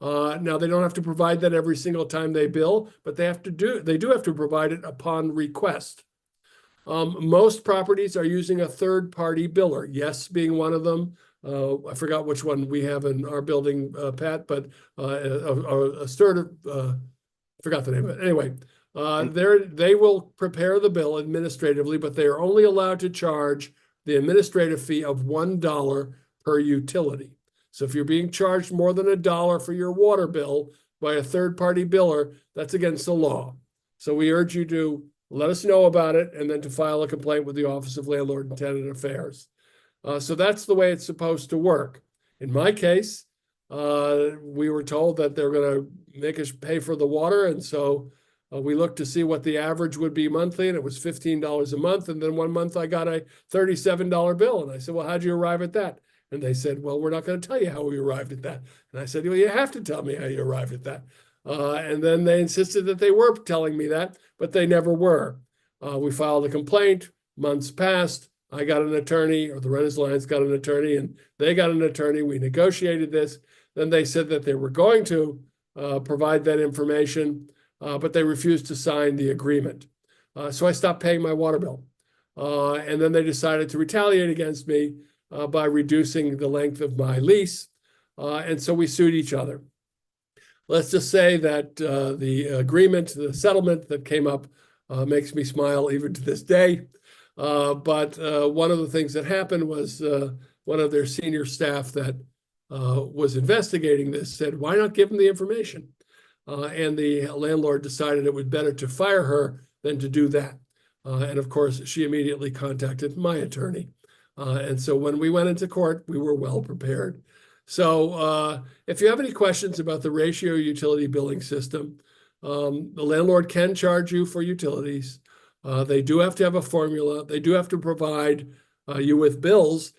Now, they don't have to provide that every single time they bill, but they do have to provide it upon request. Most properties are using a third-party biller, Yes being one of them. I forgot which one we have in our building, Pat, but forgot the name of it. Anyway, they will prepare the bill administratively, but they are only allowed to charge the administrative fee of $1 per utility. So if you're being charged more than $1 for your water bill by a third-party biller, that's against the law. So we urge you to let us know about it and then to file a complaint with the Office of Landlord and Tenant Affairs. So that's the way it's supposed to work. In my case, we were told that they're going to make us pay for the water. And so we looked to see what the average would be monthly, and it was $15 a month. And then one month I got a $37 bill. And I said, well, how'd you arrive at that? And they said, well, we're not going to tell you how we arrived at that. And I said, well, you have to tell me how you arrived at that. And then they insisted that they were telling me that, but they never were. We filed a complaint, months passed. I got an attorney, or the Renters Alliance got an attorney, and they got an attorney. We negotiated this. Then they said that they were going to provide that information, but they refused to sign the agreement. So I stopped paying my water bill. And then they decided to retaliate against me by reducing the length of my lease. And so we sued each other. let's just say that the agreement, the settlement that came up makes me smile even to this day. But one of the things that happened was one of their senior staff that was investigating this said, why not give them the information? And the landlord decided it was better to fire her than to do that. And of course, she immediately contacted my attorney. And so when we went into court, we were well prepared. So if you have any questions about the ratio utility billing system, the landlord can charge you for utilities. They do have to have a formula. They do have to provide you with bills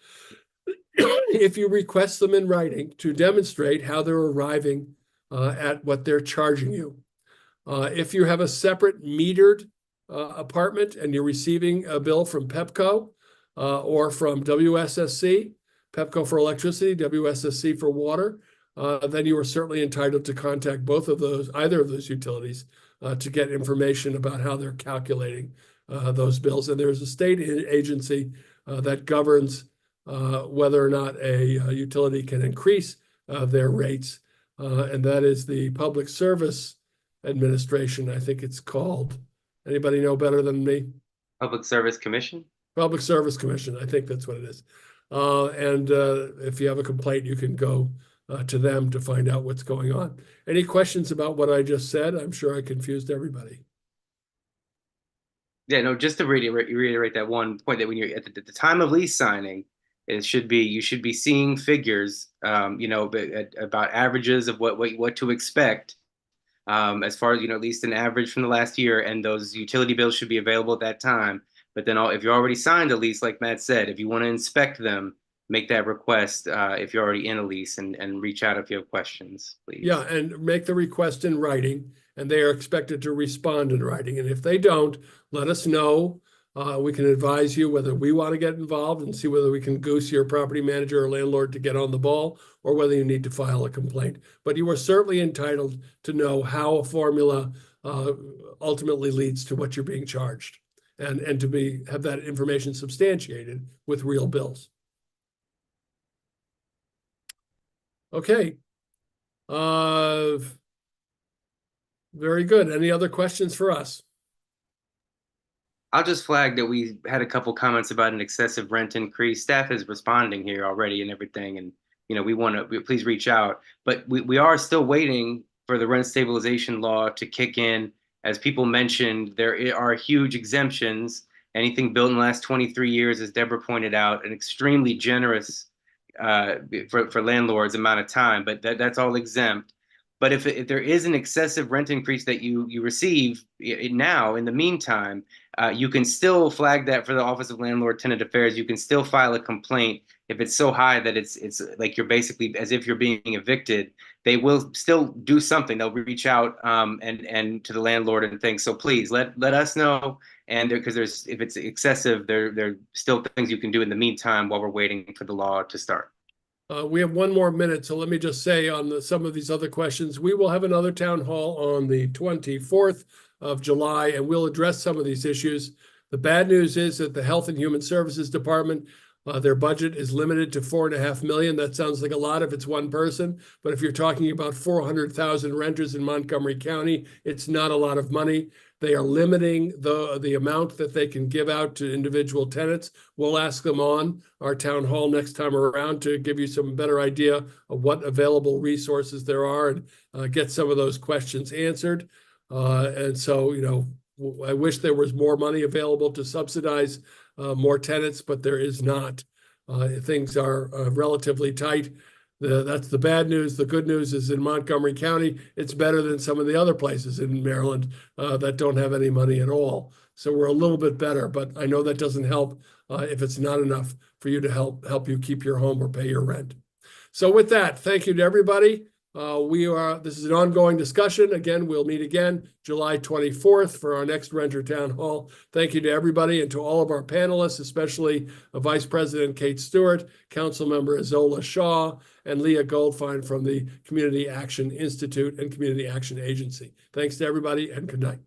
if you request them in writing to demonstrate how they're arriving at what they're charging you. If you have a separate metered apartment and you're receiving a bill from Pepco or from WSSC, Pepco for electricity, WSSC for water, then you are certainly entitled to contact both of those, either of those utilities, to get information about how they're calculating those bills. And there's a state agency that governs whether or not a utility can increase their rates, and that is the Public Service Administration, I think it's called. Anybody know better than me? Public Service Commission? Public Service Commission, I think that's what it is. And if you have a complaint, you can go to them to find out what's going on. Any questions about what I just said? I'm sure I confused everybody. Yeah, no, just to reiterate that one point, that when you're at the time of lease signing, you should be seeing figures, about averages of what to expect, as far as, at least an average from the last year, and those utility bills should be available at that time. But then if you already signed a lease, like Matt said, if you want to inspect them, make that request if you're already in a lease, and reach out if you have questions, please. Yeah, and make the request in writing, and they are expected to respond in writing. And if they don't, let us know. We can advise you whether we want to get involved and see whether we can goose your property manager or landlord to get on the ball, or whether you need to file a complaint. But you are certainly entitled to know how a formula ultimately leads to what you're being charged, and to have that information substantiated with real bills. Okay. Very good. Any other questions for us? I'll just flag that we had a couple comments about an excessive rent increase. Staff is responding here already and everything, and we please reach out. But we are still waiting for the rent stabilization law to kick in. As people mentioned, there are huge exemptions. Anything built in the last 23 years, as Deborah pointed out, an extremely generous for landlords amount of time, but that's all exempt. But if there is an excessive rent increase that you receive now, in the meantime, you can still flag that for the Office of Landlord Tenant Affairs. You can still file a complaint if it's so high that it's like you're basically as if you're being evicted. They will still do something. They'll reach out and to the landlord and things. So please let us know. And because if it's excessive, there are still things you can do in the meantime while we're waiting for the law to start. We have one more minute, so let me just say on some of these other questions, we will have another town hall on the 24th of July, and we'll address some of these issues. The bad news is that the Health and Human Services Department, their budget is limited to $4.5 million. That sounds like a lot if it's one person, but if you're talking about 400,000 renters in Montgomery County, it's not a lot of money. They are limiting the amount that they can give out to individual tenants. We'll ask them on our town hall next time around to give you some better idea of what available resources there are, and get some of those questions answered. And so, I wish there was more money available to subsidize more tenants, but there is not. Things are relatively tight. That's the bad news. The good news is in Montgomery County, it's better than some of the other places in Maryland that don't have any money at all. So we're a little bit better, but I know that doesn't help if it's not enough for you to help you keep your home or pay your rent. So with that, thank you to everybody. This is an ongoing discussion. Again, we'll meet again July 24th for our next Renter Town Hall. Thank you to everybody and to all of our panelists, especially Vice President Kate Stewart, Councilmember Isola Shaw, and Leah Goldfein from the Community Action Institute and Community Action Agency. Thanks to everybody, and good night.